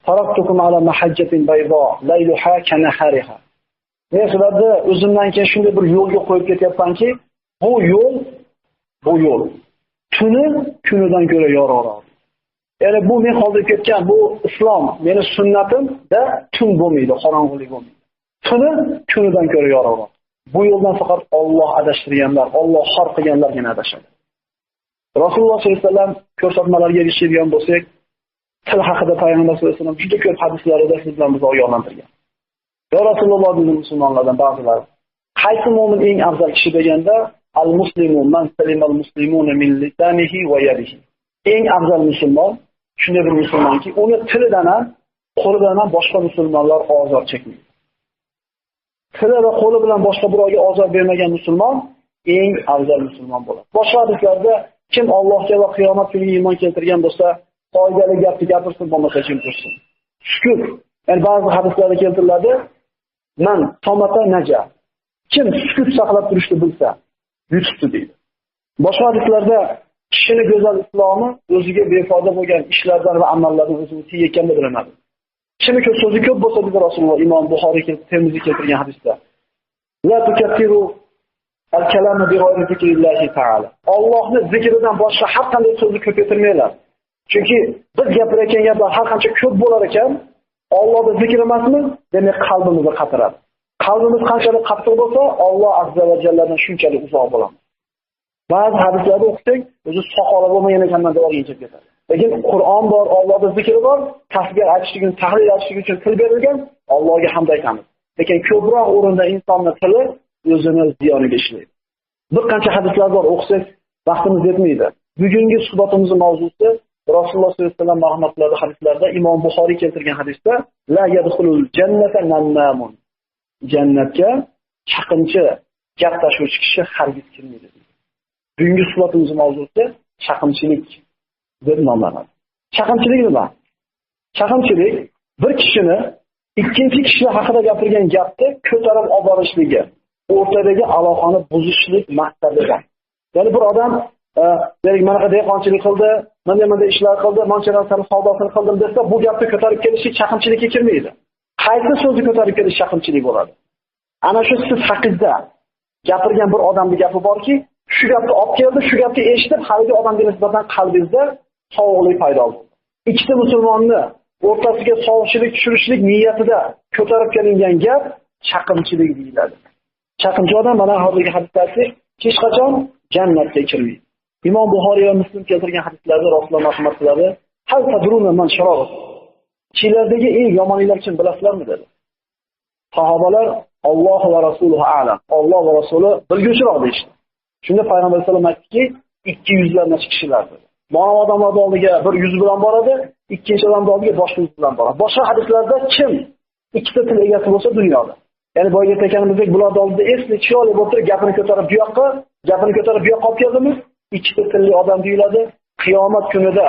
taraktukum ala mahajjatin bayda layluha kanahariha. Men sizlarni o'zimdan keyin shunday bir yo'lga qo'yib ketyapmanki, bu yo'l tuni kunidan ko'ra yorug'roq. Ya'ni bu men hozir ketgan bu islom, meni sunnatimda tun bo'lmaydi, qorong'ulik bo'lmaydi. Tuni kunidan ko'ra yorug'roq. Bu yo'ldan faqat Alloh adashtirganlar, Alloh xor qilganlargina adashadi. Rasululloh sollallohu alayhi vasallam ko'rsatmalarga erishadigan bo'lsak, til haqida payg'ambar sollallohu alayhi vasallam juda ko'p hadislarida siz bilan bizni ogohlantirgan. Ya Rasululloh dedi musulmonlardan ba'zilar, qaysi mu'min eng afzal kishi deganda, al-muslimu man salimal muslimuna min lisanihi va yadihi. Eng afzal musulmon shunday bir musulmonki, uni tilidan ham, qo'lidan ham boshqa musulmonlar ozor chekmaydi. Tili va qo'li bilan boshqa birovga ozor bermagan musulmon eng afzal musulmon bo'ladi. Boshqa hadislarda kim Allohga va qiyomat kuniga iymon keltirgan bo'lsa, foydali gapni gapirsin, bo'lmasa jim tursin. Sukut. Yani ba'zi hadislarda keltiriladi, man tomata naja. Kim sukut saqlab turishni bilsa, yutibdi deydi. Boshqa hadislarda kishini go'zal islomi o'ziga befoyda bo'lgan ishlardan va amallardan o'zini tiyayotganini bilinadi. Kimi ko'p so'zi ko'p bo'lsa dedi Rasululloh, Imom Buxoriy Termiziy keltirgan hadisda. La tukattiru al-kalama bi ghayri zikrillahi ta'ala. Allohning zikridan boshqa har qanday so'zni ko'paytirmaylar. Chunki biz gapirayotgan gaplar har qancha ko'p bo'lar ekan, Allohning zikri emasmi? Demak qalbimizni qatiradi. Qalbimiz qanchalik qattiq bo'lsa, Alloh azza va jalladan shunchalik uzoq bo'ladi. Ba'zi hadislarda o'qisak, o'zi soqoli bo'lmagan ekanman deb o'rganib ketadi. Lekin Qur'on bor, Allohning zikri bor, tasbih aytishlik uchun, tahlil aytishlik uchun til berilgan, Allohga hamd aytamiz. Lekin ko'proq o'rinda insonning tili o'zini ziyoniga ishlaydi. Bir qancha hadislar bor, o'qisak vaqtimiz yetmaydi. Bugungi suhbatimizning mavzusi Rasululloh sollallohu alayhi vasallam marhamatlarida hadislarda Imom Buxoriy keltirgan hadisda la yadkhulul jannata nammamun. Jannatga chaqimchi, gap tashuvchi kishi hargiz kirmaydi. Bugungi suhbatimizning mavzusi chaqimchilik deb nomlanadi. Chaqimchilik nima? Chaqimchilik bir kishini ikkinchi kishi haqida gapirgan gapni ko'tarib olib borishligi, o'rtadagi aloqani buzishlik maqsadida. Ya'ni bir odam mana dehqonchilik qildi, mana ishlar qildi, manchalar savdosini qildim desa, bu gapni ko'tarib kelishi chaqimchilikka kirmaydi. Qaysi so'zni ko'tarib kelish chaqimchilik bo'ladi? Ana shu siz haqingizda gapirgan bir odamning gapi borki, shu gapni olib keldi, shu gapni eshitib, haligi odamga nisbatan qalbingizda sovuqlik paydo bo'ldi. Ikkita musulmonni o'rtasiga sovuqchilik tushirishlik niyatida ko'tarib kelingan gap chaqimchilik deyiladi. Chaqimchi odam mana hozirgi hadisdagi hech qachon jannatga kirmaydi. Imom Buxoriy va Muslim keltirgan hadislarda Rasululloh marhamat qiladi. Hal tadruna man sharagh. Chilardagi eng yomonliklar kim bilasizlarmi dedi. Sahobalar Alloh va Rasuluhu a'lam. Alloh va Rasuli bilguchiroq deyishdi. Shunda payg'ambar sollallohu alayhi vasallam aytdiki, 200lardan kishilar dedi. Mana odamlar oldiga bir yuz bilan boradi, ikkinchi odam oldiga boshqa yuz bilan boradi. Boshqa hadislarda kim ikkita til egasi bo'lsa dunyoda. Ya'ni boyga aytganimizdek, bular oldida esli chiroyli bo'lib turib gapini ko'tarib bu yoqqa olib keldimi, ikkita tilli odam deyiladi. Qiyomat kunida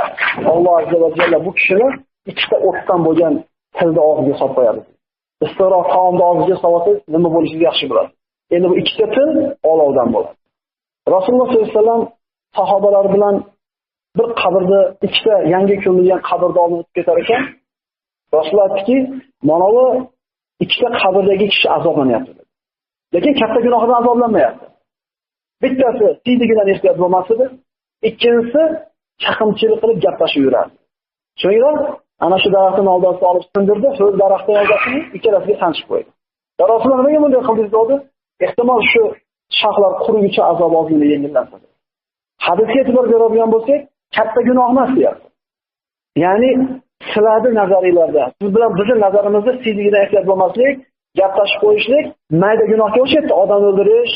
Alloh azza va jalla bu kishini ikkita o'tdan bo'lgan tilda og'ziga solib qo'yadi. Istiroq taomda og'ziga solsa nima bo'lishi yaxshi bo'ladi. Endi bu ikkita til olovdan bo'ladi. Rasululloh sollallohu alayhi vasallam sahobalar bilan bir qabrda ikkita yangi ko'milgan qabrda olib o'tib ketar ekan, Rasululloh aytdiki, mana bu ikkita qabrdagi kishi azoblanyapti dedi. Lekin katta gunohdan azoblanmayapti. Bittasi siydigidan ehtiyot bo'lmasdi, ikkinchisi chaqimchilik qilib gaplashib yurardi. So'ngra ana shu daraxtning oldasiga olib sindirdi, shu daraxtning oldasini ikkalasiga sanchib qo'ydi. Rasululloh nimaga bunday qildingiz dedi? Ehtimol shu shoxlar quriguncha azob ozgina yengillansa. Hadisga e'tibor beradigan bo'lsak, katta gunoh emas deyapti. Ya'ni sizlarning nazaringlarda, siz bilan bizning nazarimizda siydigidan ehtiyot bo'lmaslik, gaplashib qo'yishlik mayda gunohga o'xshaydi. Odam o'ldirish,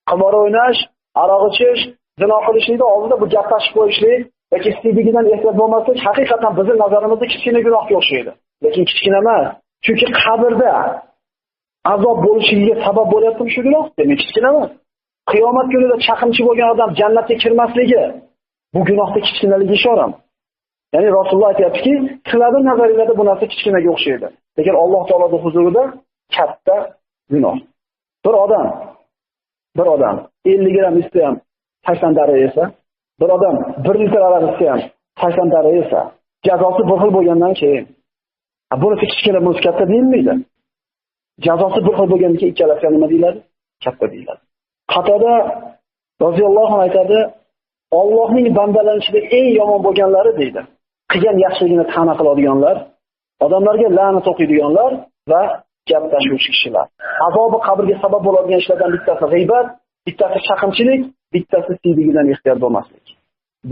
qimor o'ynash, aroq ichish, zino qilishlikda oldida bu gaplashib qo'yishlik yoki siydigidan ehtiyot bo'lmaslik haqiqatan bizning nazarimizda kichkina gunohga o'xshaydi. Lekin kichkina emas. Chunki qabrda azob bo'lishiga sabab bo'lyapti shu gunoh, demak kichkina emas. Qiyomat kunida chaqimchi bo'lgan odam jannatga kirmasligi bu gunohda kichkinaligiga ishora. Ya'ni Rasululloh aytayaptiki, sizlarning nazaringlarda bu narsa kichkinaga o'xshaydi. Lekin Alloh taoloning huzurida katta gunoh. Bir odam 50 gram ichsa ham 80 darra yesa, bir odam 1 litr aroq ichsa ham 80 darra yesa, jazosi bir xil bo'lgandan keyin Bunisi kichkina, bunisi katta deyilmaydi. Jazosi bir xil bo'lgandan keyin ikkalasiga nima deyiladi? Katta deyiladi. Qatada roziyallohu anhu aytadi, Allohning bandalari ichida eng yomon bo'lganlari deydi. Qilgan yaxshiligini ta'na qiladiganlar, odamlarga la'nat o'qiydiganlar va gap tashuvchi kishilar. Azobi qabrga sabab bo'ladigan ishlardan bittasi g'iybat, bittasi chaqimchilik, bittasi siydigidan ehtiyot bo'lmaslik.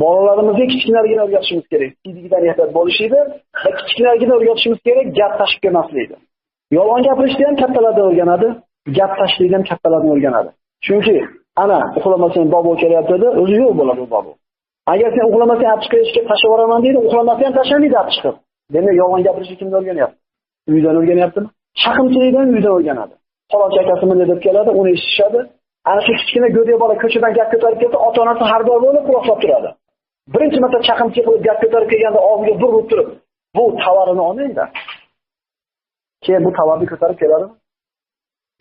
Bolalarimizga kichkinaligini o'rgatishimiz kerak. Siydigidan ehtiyot bo'lishida va kichkinaligini o'rgatishimiz kerak, gap tashib kelmaslikda. Yolg'on gapirishni ham kattalardan o'rganadi, gap tashishni ham kattalardan o'rganadi. Chunki ana uxlamasang bobo kelyapti deb o'zi yo'q bo'ladi u bobo. Agar sen uxlamasang olib chiqishga tashlab yuboraman deydi, uxlamasang ham tashlamaydi olib chiqib. Demak, yolg'on gapirishni kimdan o'rganyapti? Uydan o'rganyaptimi? Chaqimchilikdan uydan o'rganadi. Falonchi akasi menga deb keladi, uni eshitishadi. Ana shu kichkina go'dak bola ko'chadan gap ko'tarib kelsa, ota-onasi har doim bo'lib quloqlab turadi. Birinchi marta chaqimchilik qilib gap ko'tarib kelganda og'ziga bir urib turib, bu tovarini olmaydi. Keyin bu tovarni ko'tarib keladi.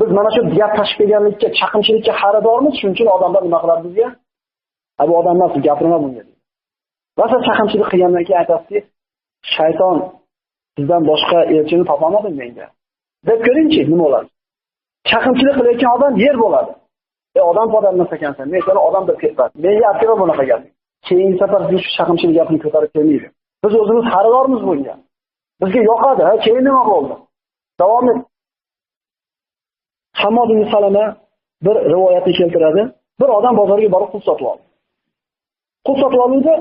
Biz mana shu gap tashib kelganlikka, chaqimchilikka xaridormiz, shuning uchun odamlar nima qiladi bizga? Bu odamlar gapirma bunga deydi. Masalan, chaqimchilik qilgandan keyin aytasiz, shayton sizdan boshqa elchini topolmadim menga. Deb ko'ringchi, nima bo'ladi? Chaqimchilik qilayotgan odam yer bo'ladi. Odam podalmas ekansan, men seni odam deb ketadi. Menga aytgan bunaqa gap. Keyingi safar siz shu chaqimchilik gapni ko'tarib kelmaydi. Biz o'zimiz xaridormiz bunga. Bizga yoqadi, keyin nima bo'ldi? Davom et. Hammod ibn Salama bir rivoyatni keltiradi. Bir odam bozorga borib pul sotib oldi. Pul sotib oldi.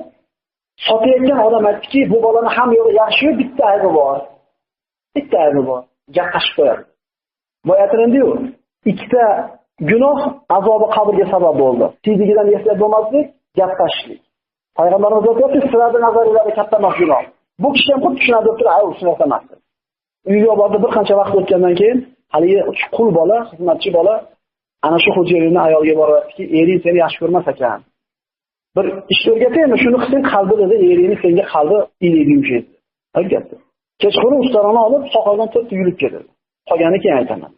Sotayotgan odam aytdiki, bu bolani ham yo'li yaxshi, bitta aybi bor. Bitta aybi bor. Gap tashib qo'yadi. Bu aytgandiyu, ikkita gunoh azobi qabrga sabab bo'ldi. Siydigidan ehtiyot bo'lmaslik, gap tashishlik. Payg'ambarimiz aytdi, sizlarning nazaringizda katta emas gunoh. Bu kishi ham xuddi shunday deb turib, "Ay, shunaqa emas." Uyga bordi, bir qancha vaqt o'tgandan keyin haligi qul bola, xizmatchi bola ana shu xo'jayinning ayoliga boryaptiki, "Ering seni yaxshi ko'rmas ekan. Bir ish o'rgataymi, shuni qilsang qalbida eringni senga qalbi ilaydi yumshaydi." Aytdi. Kechqurun ustarani olib, soqoldan turib yurib ketdi. Qolgani keyin aytaman.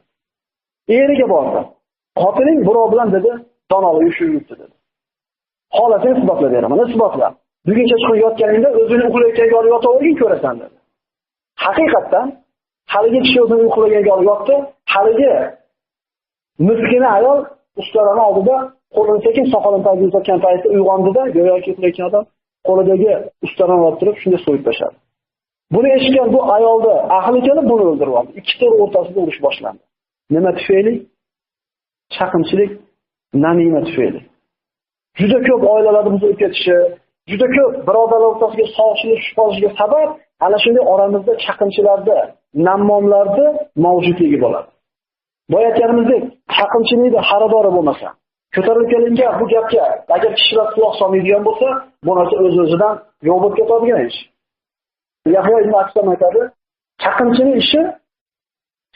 Eriga bordi. Xotining birov bilan dedi, "Donolik yuribdi" dedi. Xolasang isbotlab beraman, isbotla. Bugun kechqurun yotganingda o'zini uxlayotgan olib yotavergin ko'rasan dedi. Haqiqatan haligi kishi o'zini uxlaganga olib yotdi. Haligi miskina ayol ustarani oldida qo'lini sekin soqolini tagida uzatgan paytda uyg'ondida, go'yoki uxlayotgan odam qo'lidagi ustarani olib turib shunday so'yib tashladi. Buni eshitgan bu ayolni aqli kelib buni o'ldirib oldi. Ikkita o'rtasida urush boshlandi. Nima tufayli? Chaqimchilik, namima tufayli. Juda ko'p oilalarimiz o'tib ketishi, juda ko'p birodarlar o'rtasiga sog'chilik chiqishiga sabab ana shunday oramizda chaqimchilarda, nammomlarda mavjudligi bo'ladi. Boyatganimizdek, chaqimchilikda xaridori bo'lmasa, ko'tarilib kelingan bu gapga agar kishilar quloq solmaydigan bo'lsa, bu narsa o'z-o'zidan yo'q bo'lib ketadigan ish. Yahyo ibn Aksam aytadi, chaqimchilik ishi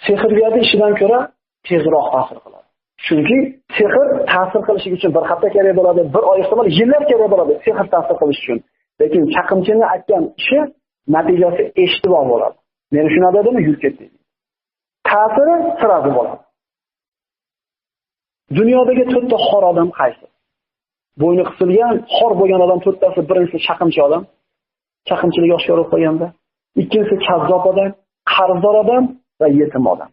sehrgarning ishidan ko'ra tezroq ta'sir qiladi. Chunki sehr ta'sir qilish uchun bir hafta kerak bo'ladi, bir oy ehtimol yillar kerak bo'ladi sehr ta'sir qilish uchun. Lekin chaqimchining aytgan ishi natijasi eshitib bo'ladi. Men shuna dedimmi, yurib ketdi. Ta'siri sirasi bo'ladi. Dunyodagi 4 ta xor odam qaysi? Bo'yni qisilgan, xor bo'lgan odam 4 tasi, birinchisi chaqimchi odam. Chaqimchilik oshkor bo'lib qolganda, ikkinchisi kazzob odam, qarzdor odam va yetim odam.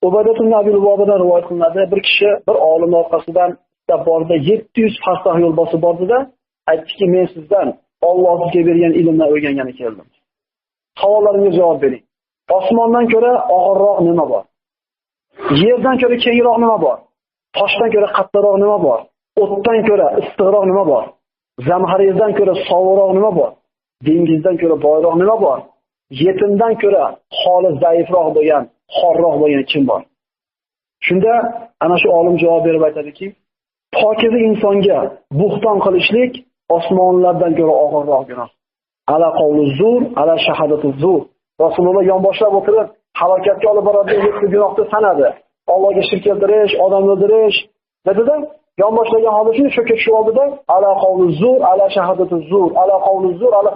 Ubaydat ibn Abi Lubobadan rivoyat qilinadi, bir kishi bir olim orqasidan istab bordi, 700 farsah yo'l bosib bordida, aytdiki, men sizdan Alloh sizga bergan ilmdan o'rgangani keldim. Savollarimga javob bering. Osmondan ko'ra og'irroq nima bor? Yerdan ko'ra kengroq nima bor? Toshdan ko'ra qattiqroq nima bor? O'tdan ko'ra issiqroq nima bor? Zamharizdan ko'ra sovuqroq nima bor? Dengizdan ko'ra boyroq nima bor? Yetimdan ko'ra holi zaifroq bo'lgan, xorroq bo'lgan kim bor? Shunda ana shu olim javob berib aytadiki, pokiza insonga buxton qilishlik osmonlardan ko'ra og'irroq gunoh. Ala qawlu zur, ala shahadatu zur. Rasululloh yonboshlab o'tirib, halokatga olib boradigan 7 gunohni sanadi. Allohga shirk keltirish, odam o'ldirish, dedida, yonboshlagan holda shuni cho'kib tushib oldida, ala qawlu zur, ala shahadatu zur, ala qawlu zur, ala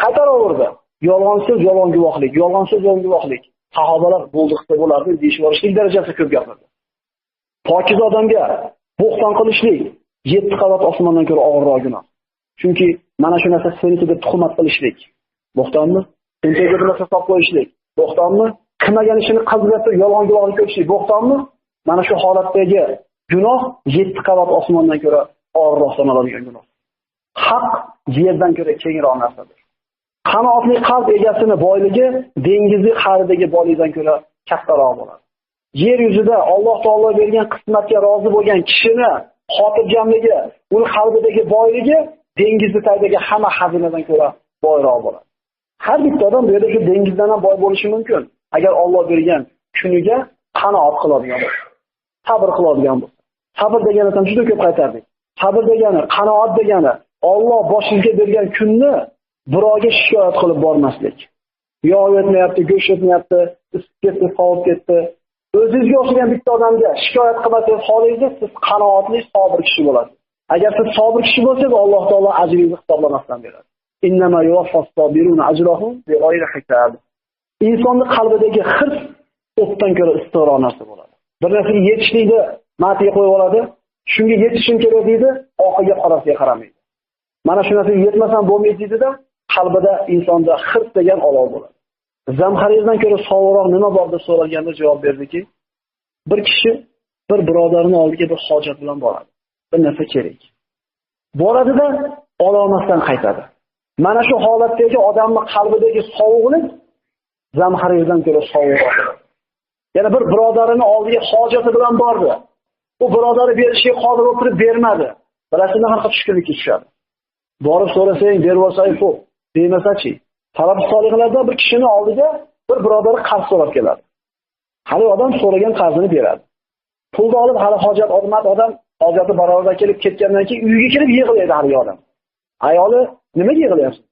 qaytaraverdi. Yolg'onsiz yolg'on guvohlik, yolg'onsiz yolg'on guvohlik. Sahobalar bo'ldiqda bo'lardi, deyish vorishlik darajasi ko'p gapirdi. Pokiza odamga buxton qilishlik 7 qavat osmondan ko'ra og'irroq gunoh. Chunki mana shu narsa seniki deb tuhmat qilishlik. Buxtonmi? Seniki deb narsa topib qo'yishlik. Bo'xtonmi? Qilmagan ishini qilib yolg'on guvohlik ko'rsatish bo'xtonmi? Mana shu holatdagi gunoh 7 qavat osmondan ko'ra og'irroq sanaladigan gunoh. Haq yerdan ko'ra kengroq narsadir. Qanoatli qalb egasini boyligi dengizning qa'ridagi boylikdan ko'ra kattaroq bo'ladi. Yer yuzida Alloh taolo bergan qismatga rozi bo'lgan kishini xotirjamligi, uning qalbidagi boyligi dengizni tagidagi hamma xazinadan ko'ra boyroq bo'ladi. Har bitta odam bu yerda shu dengizdan ham boy bo'lishi mumkin. Agar Alloh bergan kuniga qanoat qiladigan bo'lsa, sabr qiladigan bo'lsa. Sabr degani ham juda ko'p qaytardik. Sabr degani, qanoat degani Alloh boshingizga bergan kunni birovga shikoyat qilib bormaslik. Yog' yetmayapti, go'sht yetmayapti, isib ketdi, sovib ketdi. O'zingizga o'xshagan bitta odamga shikoyat qilmasangiz holingizda siz qanoatli, sabr kishi bo'lasiz. Agar siz sabr kishi bo'lsangiz, Alloh taolo ajringizni hisoblamasdan beradi. Innama yuwaffas-sabiruna ajrahum bighayri hisab. Insonning qalbidagi hirs o'tdan ko'ra istiqroq narsa bo'ladi. Bir narsaga yetishlikni ma'tiga qo'yib oladi, shunga yetishim kerak deydi, oqiga qorasiga qaramaydi. Mana shu narsaga yetmasam bo'lmaydi deydi-da, qalbida insonda hirs degan olov bo'ladi. Zamharizdan ko'ra sovroq nima bor deb so'ralganda javob berdiki, bir kishi bir birodarini oldiga bir hojat bilan boradi. Bir narsa kerak. Boradida ololmasdan qaytadi. Mana shu holatdagi odamning qalbidagi sovuqlik zamharizdan ko'ra sovuqroq. Yana bir birodarini oldiga hojati bilan bordi. U birodari berishga qodir bo'lib turib bermadi. Bilasizmi, qanaqa tushkunlikka tushadi. Borib so'rasang, berib olsang xo'p, demasa-chi. Salaf solihlardan bir kishini oldiga bir birodari qarz so'rab keladi. Hali odam so'ragan qarzini beradi. Pulni olib hali hojat odam hojati barobarda kelib ketgandan keyin uyga kirib yig'laydi hali odam. Ayoli nimaga yig'layapsiz?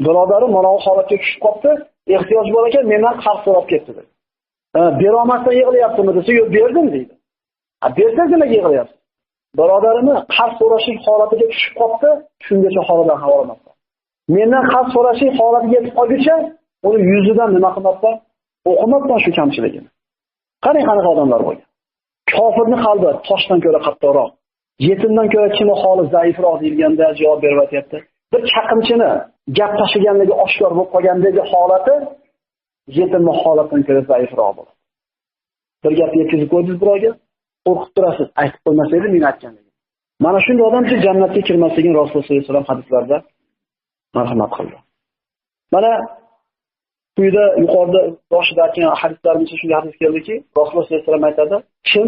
Birodari mana bu holatga tushib qopti, ehtiyoj bor ekan, mendan qarz so'rab ketdi dedi. Bera olmasdan yig'layapsizmi desa, yo'q, berdim deydi. Bersangiz nimaga yig'layapsiz? Birodarini qarz so'rashlik holatiga tushib qopti, shungacha holidan xabar olmasdan. Mendan qarz so'rashlik holatiga yetib qolguncha, uni yuzidan nima qilmoqda? O'qimoqdan shu kamchiligini. Qanaqa odamlar bo'lgan. Kofirning qalbi toshdan ko'ra qattiqroq, yetimdan ko'ra kimi holi zaifroq deyilganda javob berib aytayapti. Bir chaqimchini gap tashiganligi oshkor bo'lib qolgandagi holati yetimning holatidan ko'ra zaifroq bo'ladi. Bir gap yetkazib qo'ydingiz birovga, qo'rqib turasiz, aytib qo'ymasaydi men aytganligim. Mana shunday odam uchun jannatga kirmasligini Rasululloh sollallohu alayhi vasallam hadislarda marhamat qildi. Mana quyida yuqorida boshida aytgan hadislarimiz shunday hadis keldiki, Rasululloh sollallohu alayhi vasallam aytadi, kim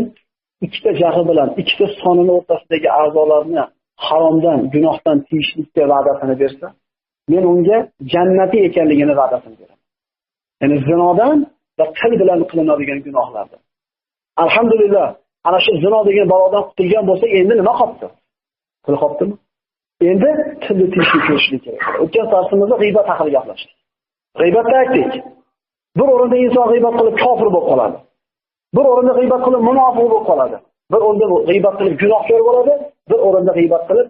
ikkita jag'i bilan ikkita sonini o'rtasidagi a'zolarni haromdan, gunohdan tiyishlikka va'dasini bersa, men unga jannatiy ekanligini va'dasini beraman. Ya'ni zinodan va til bilan qilinadigan gunohlardan. Alhamdulillah, ana shu zino degan balodan qutulgan bo'lsa, endi nima qoldi? Til qolibdimi? Endi tilni tiyishga kirishlik kerak. O'tgan darsimizda g'iybat haqida gaplashdik. G'iybatda aytdik. Bir o'rinda inson g'iybat qilib kofir bo'lib qoladi. Bir o'rinda g'iybat qilib munofiq bo'lib qoladi. Bir o'rinda g'iybat qilib gunohkor bo'ladi, bir o'rinda g'iybat qilib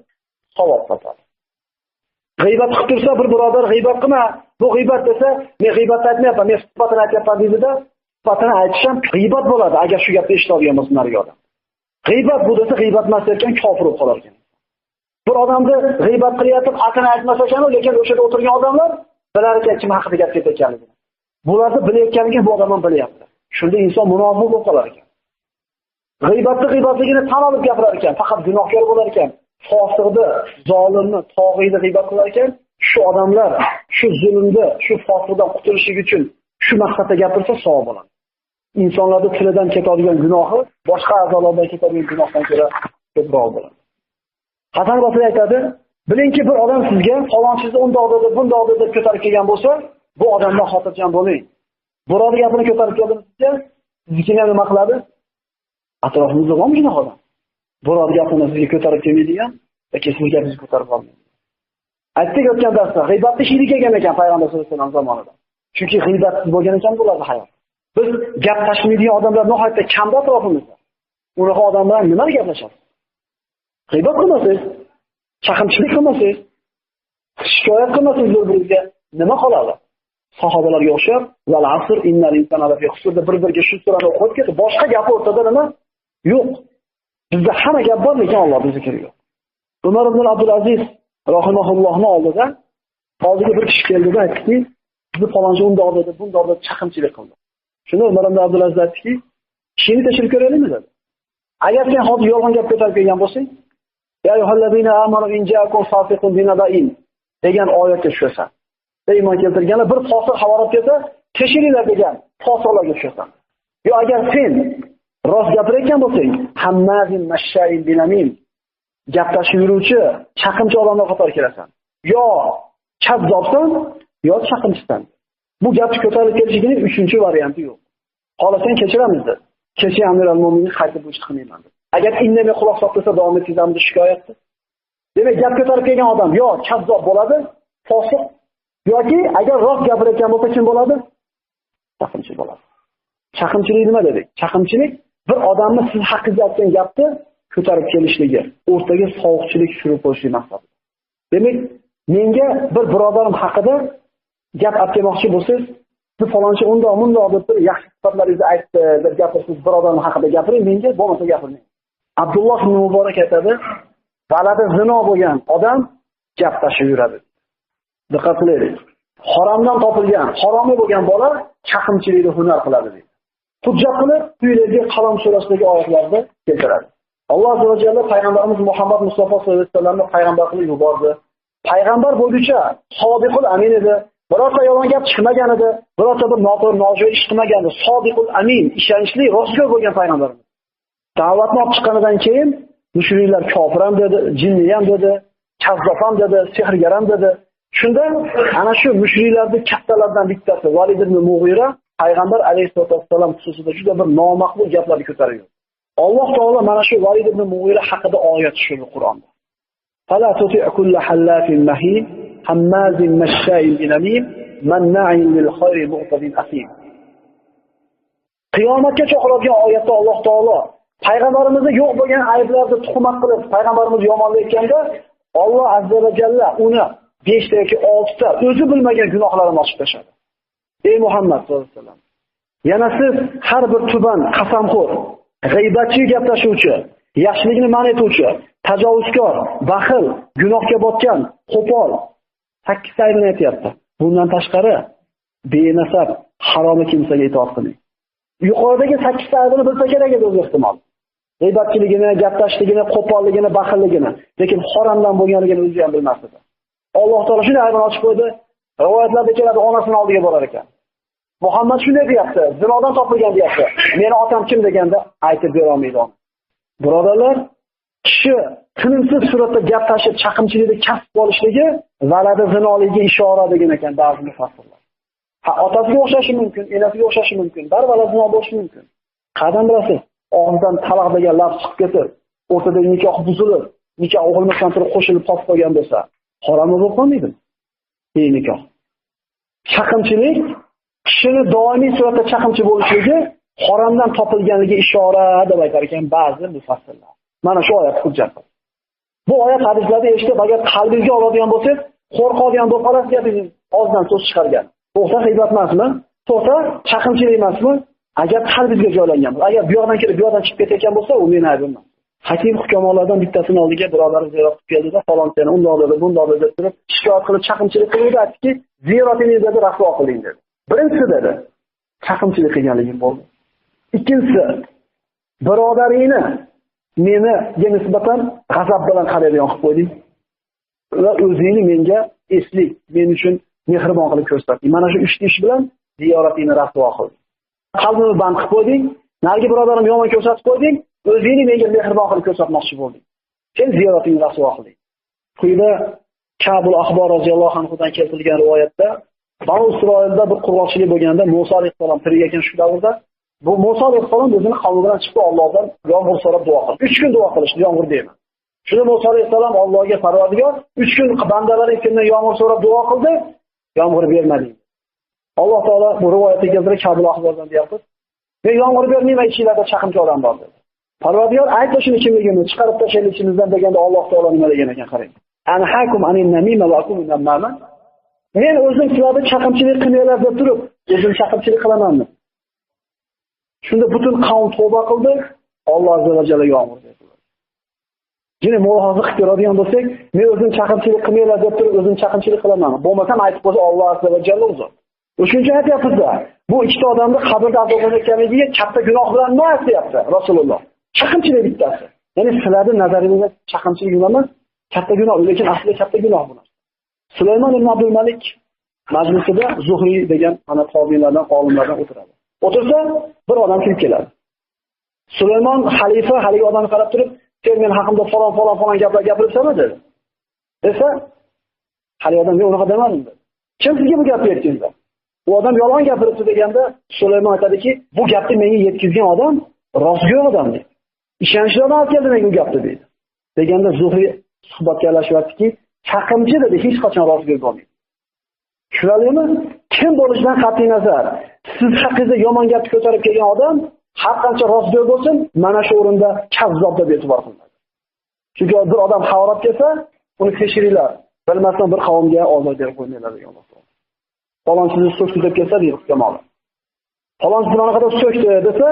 savob topadi. G'iybat qilib tursa bir birodar g'iybat qilma, bu g'iybat desa, men g'iybat aytmayapman, men sifatini aytyapman deydi-da, sifatini aytish ham g'iybat bo'ladi agar shu gapni eshitadigan bo'lsa nariga odam. G'iybat bu desa g'iybat emas ekan, kofir bo'lib qolar ekan. Bir odamni g'iybat qilyapti, atini aytmasa ekan, lekin o'sha yerda o'tirgan odamlar bilar ekan kim haqida gap ketayotganligini. Bularni bilayotganligini bu odam ham bilyapti. Shunda inson munofiq bo'lib qolar ekan. G'iybatligini tan olib gapirar ekan, faqat gunohkor bo'lar ekan, fosiqni, zolimni, tog'iyni g'iybat qilar ekan, shu odamlar shu zulmni, shu fosiqdan qutulishi uchun shu maqsadda gapirsa savob bo'ladi. Insonlarning tilidan ketadigan gunohi boshqa a'zolardan ketadigan gunohdan ko'ra ko'proq bo'ladi. Hasan Basriy aytadi, bilingki bir odam sizga falonchizni undoqda, bundoqda deb ko'tarib kelgan bo'lsa, bu odamdan xotirjam bo'ling. Birovni gapini ko'tarib keldim sizga, sizniki nima qiladi? Atrofimizda bormi shunaqa odam? Birovni gapini sizga ko'tarib kelmaydigan, yoki siz gapingizni ko'tarib olmaydi. Aytdik o'tgan darsda, g'iybatni shiydi kelgan ekan payg'ambar sollallohu alayhi vasallam zamonida. Chunki g'iybatsiz bo'lgan ekan bularning hayoti. Biz gap tashmaydigan odamlar nihoyatda kamda atrofimizda. Unaqa odam bilan nima gaplashamiz? G'iybat qilmasangiz, chaqimchilik qilmasangiz, shikoyat qilmasangiz bir-biringizga nima qoladi? Sahobalarga o'xshab, "Val asr innal insana lafi khusr" deb bir-biriga shu surani o'qib ketdi. Boshqa gap o'rtada nima? Yo'q. Bizda hamma gap bor, lekin Allohning zikri yo'q. Umar ibn Abdul Aziz rahimahullohning oldiga bir kishi keldi va aytdiki, Bizni falonchi undoq dedi, bundoq deb chaqimchilik qildi. Shunda Umar ibn Abdulaziz aytdiki, ishingni tekshirib ko'raylikmi dedi. Agar sen hozir yolg'on gap ko'tarib kelgan bo'lsang, ya ayyuhallazina amanu in ja'akum fasiqun binaba'in degan oyatga tushasan. Iymon keltirganlar bir fosiq xabar olib kelsa, tekshiringlar degan fosiqlarga tushasan. Yo agar sen rost gapirayotgan bo'lsang, hammazin mashsha'in binamin gaplashib yuruvchi, chaqimchi odamlar qatori kelasan. Yo kazzobsan, yo chaqimchisan. Bu gapni ko'tarib kelishining 3-varianti yo'q. Xohlasang kechiramiz dedi. Kecha Amir al-Mo'minin qaytib bu ish qilmayman dedi. Agar indamay quloq solsa davom etizamiz shikoyatni. Demak, gap ko'tarib kelgan odam yo kazzob bo'ladi, fosiq, yoki agar rost gapirayotgan bo'lsa kim bo'ladi? Chaqimchi bo'ladi. Chaqimchilik nima dedik? Chaqimchilik bir odamni siz haqingizda aytgan gapni ko'tarib kelishligi, o'rtaga sovuqchilik tushirib qo'yishlik maqsadi. Demak, menga bir birodarim haqida gap aytmoqchi bo'lsangiz, siz falonchi undoq deb bir yaxshi sifatlaringizni aytdi deb gapirsiz, birodarim haqida gapiring, menga bo'lmasa gapirmang. Abdulloh ibn Muborak aytadi, balada zino bo'lgan odam gap tashib yuradi. Diqqat qiling. Haromdan topilgan, haromi bo'lgan bola chaqimchilikni hunar qiladi deydi. Hujjat qilib quyidagi Qalom surasidagi oyatlarda keltiradi. Alloh azza va jalla payg'ambarimiz Muhammad Mustafa sollallohu alayhi vasallamni payg'ambar qilib yubordi. Payg'ambar bo'lguncha sodiqul amin edi. Birorta yolg'on gap chiqmagan edi. Birorta bir noto'g'ri nojo'ya ish qilmagan edi. Sodiqul amin, ishonchli, rostgo'y bo'lgan payg'ambarimiz. Da'vatni olib chiqqanidan keyin mushriklar kofir ham dedi, jinni ham dedi, kazzob ham dedi, sehrgar ham dedi. Shunda ana shu mushriklarning kattalaridan bittasi Valid ibn Mughira payg'ambar alayhisolatu vassalam xususida juda bir nomaqbul gaplarni ko'targan. Alloh taolo mana shu Valid ibn Mughira haqida oyat tushirdi Qur'onda. Fala tuti' kull halafin mahin hammazin mashsha'in binamin manna'in lil khayri mu'tadin asim. Qiyomatga chaqiradigan oyatda Alloh taolo payg'ambarimizga yo'q bo'lgan ayblarni tuhmat qilib, payg'ambarimizni yomonlayotganda Alloh azza va jalla uni 5 yoki 6 ta o'zi bilmagan gunohlarini ochib tashladi. Ey Muhammad sollallohu alayhi vasallam, yana siz har bir tuban qasamxo'r, g'iybatchi gaplashuvchi, yaxshilikni man etuvchi, tajovuzkor, baxil, gunohga botgan, qo'pol 8 ta aybni aytyapti. Bundan tashqari benasab, haromi kimsaga itoat qiling. Yuqoridagi 8 ta aybni bilsa kerak edi o'z ehtimol. G'iybatchiligini, gaplashligini, qo'polligini, baxilligini, lekin haromdan bo'lganligini o'zi ham bilmas edi. Alloh taolo shuni aybini ochib qo'ydi. Rivoyatlarda keladi, onasining oldiga borar ekan. Muhammad shunday deyapti, zinodan topilgan deyapti. Meni otam kim deganda aytib bera olmaydi. Birodarlar, kishi tinimsiz suratda gap tashib chaqimchilikni kasb olishligi valada zinoligiga ishora degan ekan ba'zi mufassirlar. Otasiga o'xshashi mumkin, enasiga o'xshashi mumkin, baribir zino bo'lishi mumkin. Qadam bilasiz, og'zidan taloq degan lafz chiqib ketib, o'rtada nikoh buzilib, nikoh o'g'ilmasdan turib qo'shilib qolib qolgan bo'lsa, harom bo'lib qolmaydimi? Nikoh. Chaqimchilik kishini doimiy suratda chaqimchi bo'lishligi haromdan topilganligi ishora deb aytar ekan ba'zi mufassirlar. Mana shu oyat hujjat. Bu oyat hadislarda eshitib, agar qalbingizga oladigan bo'lsangiz, qo'rqadigan bo'lib qolasiz gapingiz og'zidan so'z chiqargan. To'g'ri g'iybat emasmi? To'g'ri chaqimchilik emasmi? Agar qalbingizga joylangan bo'lsa, agar bu yoqdan kelib bu yoqdan chiqib ketayotgan bo'lsa, u meni aybim emas. Hakim hukamonlardan bittasini oldiga birodari ziyorat qilib keldida, falonchani undoq dedi, bundoq dedi deb turib, shikoyat qilib chaqimchilik qildi, aytdiki, ziyoratingizni rasvo qiling dedi. Birinchisi dedi, chaqimchilik qilganligim bo'ldi. Ikkinchisi, birodaringni menga nisbatan g'azab bilan qaraydigan qilib qo'yding va o'zingni menga eslik, men uchun mehribon qilib ko'rsating. Mana shu 3 ish bilan ziyoratingni rasvo qilding. Qalbimni band qilib qo'yding, narigi birodarim yomon ko'rsatib qo'yding, o'zingni menga mehribon qilib ko'rsatmoqchi bo'lding. Sen ziyoratingni rasvo qilding. Quyida Kabul Ahbor roziyallohu anhudan keltirilgan rivoyatda Banu Isroilda bir qurg'oqchilik bo'lganda Musa alayhisalom tirik ekan shu davrda. Bu Musa alayhisalom o'zining qavmi bilan chiqib Allohdan yomg'ir so'rab duo qildi. 3 kun duo qilishdi, yomg'ir deyman. Shunda Musa alayhisalom Allohga Parvardigor 3 kun bandalaring kimdan yomg'ir so'rab duo qildi, yomg'ir bermadi. Alloh taolo bu rivoyatga keltirib Kabul Ahbordan deyapti. Men yomg'ir bermayman, ichinglarda chaqimchi odam bor dedi. Parvardigor aytdi shuni kimligini chiqarib tashlaylik ichimizdan deganda Alloh taolo nima degan ekan qarang. Anhakum anin namima va akum namama. Men o'zim sizlarga chaqimchilik qilmaylar deb turib, o'zim chaqimchilik qilamanmi? Shunda butun qavm tavba qildi, Alloh azza va jalla yomg'ir berdi. Yana mulohaza qilib ko'radigan bo'lsak, men o'zim chaqimchilik qilmaylar deb turib, o'zim chaqimchilik qilamanmi? Bo'lmasam aytib qo'ysa Alloh azza va jalla uzr. O'shuncha aytyapsiz-da. Bu ikkita odamni qabrda azoblanayotganligiga katta gunoh bilan emas deyapti Rasululloh. Chaqimchilik bittasi. Ya'ni sizlarning nazaringizda chaqimchilik emas, katta gunoh, lekin aslida katta gunoh bu. Sulaymon ibn Abdul Malik majlisida Zuhriy degan ana qoviylardan, olimlardan o'tiradi. O'tirsa, bir odam kelib keladi. Sulaymon xalifa haligi odamni qarab turib, "Sen men haqimda falon gaplar gapiribsan-mi?" dedi. Desa, haligi odam "Men unaqa demadim" dedi. "Kim sizga bu gapni aytdi?" U odam yolg'on gapiribdi deganda, Sulaymon aytadiki, "Bu gapni menga yetkazgan odam rostgo'y odam" dedi. "Ishonchli olib keldi menga bu gapni" dedi. Deganda Zuhriy suhbatga aralashyaptiki, chaqimchi dedi, hech qachon rostgo'y bo'lmaydi. Tushunarlimi? Kim bo'lishidan qat'iy nazar, siz haqingizda yomon gapni ko'tarib kelgan odam har qancha rostgo'y bo'lsin, mana shu o'rinda kazzob deb e'tibor qilinadi. Chunki bir odam xavorat kelsa, uni tekshiringlar. Bilmasdan bir qavmga ozor berib qo'ymaylar degan Alloh taolo. Falon sizni so'kdi deb kelsa, deydi jamoalar. Falon sizni mana qadar so'kdi desa,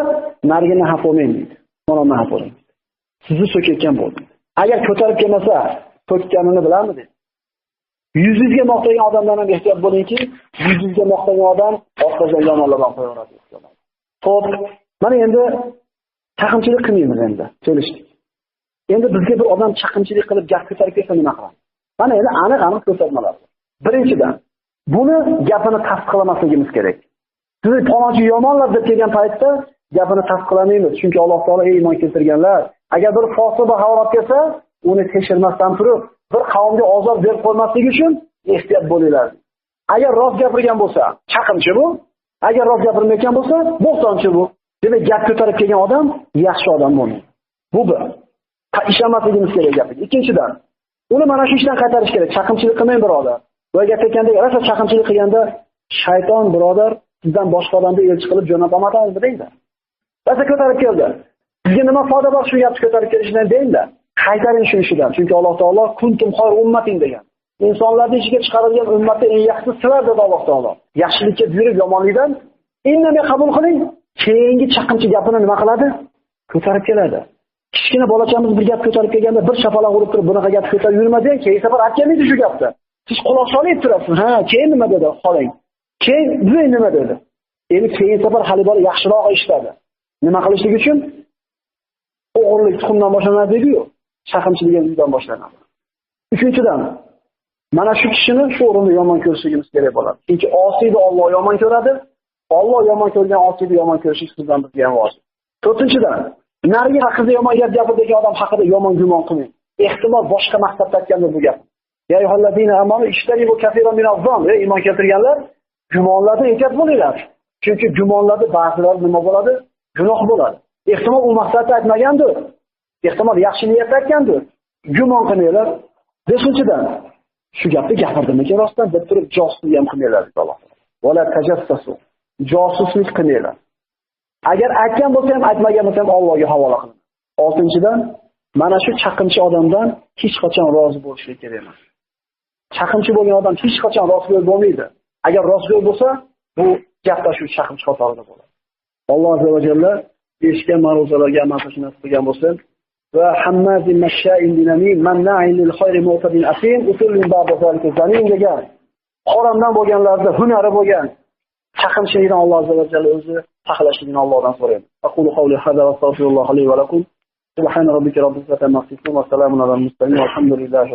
narigini xafa bo'lmaydi deydi. Mana xafa bo'lmaydi. Sizni so'kayotgan bo'ldi. Agar ko'tarib kelmasa, so'kkanini bilarmi deydi. Yuzingizga maqtagan odamdan ham ehtiyot bo'lingki, yuzingizga maqtagan odam orqadan yomonlardan qo'yaveradi. Xo'p, mana endi chaqimchilik qilmaymiz endi, kelishdik. Endi bizga bir odam chaqimchilik qilib gap ko'tarib kelsa nima qilamiz? Mana endi aniq ko'rsatmalar. Birinchidan, buni gapini tasdiqlamasligimiz kerak. Siz palonchi yomonlar deb kelgan paytda gapini tasdiqlamaymiz, chunki Alloh taolo ey iymon keltirganlar, agar bir fosiq va havorat kelsa, uni tekshirmasdan turib, bir qavmga ozor berib qo'ymaslik uchun ehtiyot bo'linglar. Agar rost gapirgan bo'lsa, chaqimchi bu. Agar rost gapirmayotgan bo'lsa, bo'xtonchi bu. Demak, gap ko'tarib kelgan odam yaxshi odam bo'lmaydi. Bu bir. Ishonmasligimiz kerak gapga. Ikkinchidan, uni mana shu ishdan qaytarish kerak. Chaqimchilik qilmang birodar. Bu gap aytganda, rasa chaqimchilik qilganda shayton birodar sizdan boshqa odamni elchi qilib jo'natamatamiz deydi. Rasa ko'tarib keldi. Sizga nima foyda bor shu gapni ko'tarib kelishdan deydi. Qaytaring shu ishidan. Chunki Alloh taolo kuntum xayr ummatin degan. Insonlarning ichiga chiqarilgan ummatda eng yaxshisi sizlar dedi Alloh taolo. Yaxshilikka buyurib yomonlikdan indamay qabul qiling. Keyingi chaqimchi gapini nima qiladi? Ko'tarib keladi. Kichkina bolachamiz bir gap ko'tarib kelganda bir shapaloq urib turib, bunaqa gap ko'tarib yurmading, keyin safar aytganmidi shu gapni. Siz quloq solib turasiz. Ha, keyin nima dedi? Qoling. Keyin bu nima dedi? Endi keyin safar hali bola yaxshiroq eshitadi. Nima qilishlik uchun? O'g'irlik tuxumdan boshlanadi-ku. Chaqimchilikdan boshlanadi. Uchinchidan, mana shu kishini shu o'rinda yomon ko'rishimiz kerak bo'ladi. Chunki osiyni Alloh yomon ko'radi. Alloh yomon ko'rgan osiyni yomon ko'rish sizdan bizga ham vojib. To'rtinchidan, nariga haqida yomon gap gapirgan odam haqida yomon gumon qilmang. Ehtimol boshqa maqsadda aytgandir bu gap. Ya ayyuhallazina amanu ishtaribu kaseeran minaz-zon. Ey iymon keltirganlar, gumonlardan ehtiyot bo'linglar. Chunki gumonlarda ba'zilar nima bo'ladi? Gunoh bo'ladi. Ehtimol u maqsadda aytmagandir. Ehtimol yaxshi niyatda aytgandir. Gumon qilmanglar. Beshinchidan, shu gapni gapirdimki rostdan deb turib josuslik ham qilmanglar dedi Alloh. Wala tajassasu. Josuslik qilmanglar. Agar aytgan bo'lsa ham, aytmagan bo'lsa ham Allohga havola qiling. Oltinchidan, mana shu chaqimchi odamdan hech qachon rozi bo'lishlik kerak emas. Chaqimchi bo'lgan odam hech qachon rostgo'y bo'lmaydi. Agar rostgo'y bo'lsa, bu gapda shu chaqimchi qatorida bo'ladi. Alloh azza va jalla eshitgan ma'ruzalarga amal qilishni nasib qilgan bo'lsin. Va hammazin mashsha'in binamin manna'in lil khayri mu'tadin asim usulin ba'da zalika zanin degan. Qoromdan bo'lganlarda hunari bo'lgan chaqimchilikdan Alloh azza va jalla o'zi saqlashligini Allohdan so'raymiz. Aqulu qawli hadha va astaghfirulloh li va lakum. Subhana robbika robbil izzati amma yasifun va salamun alal mursalin. Alhamdulillahi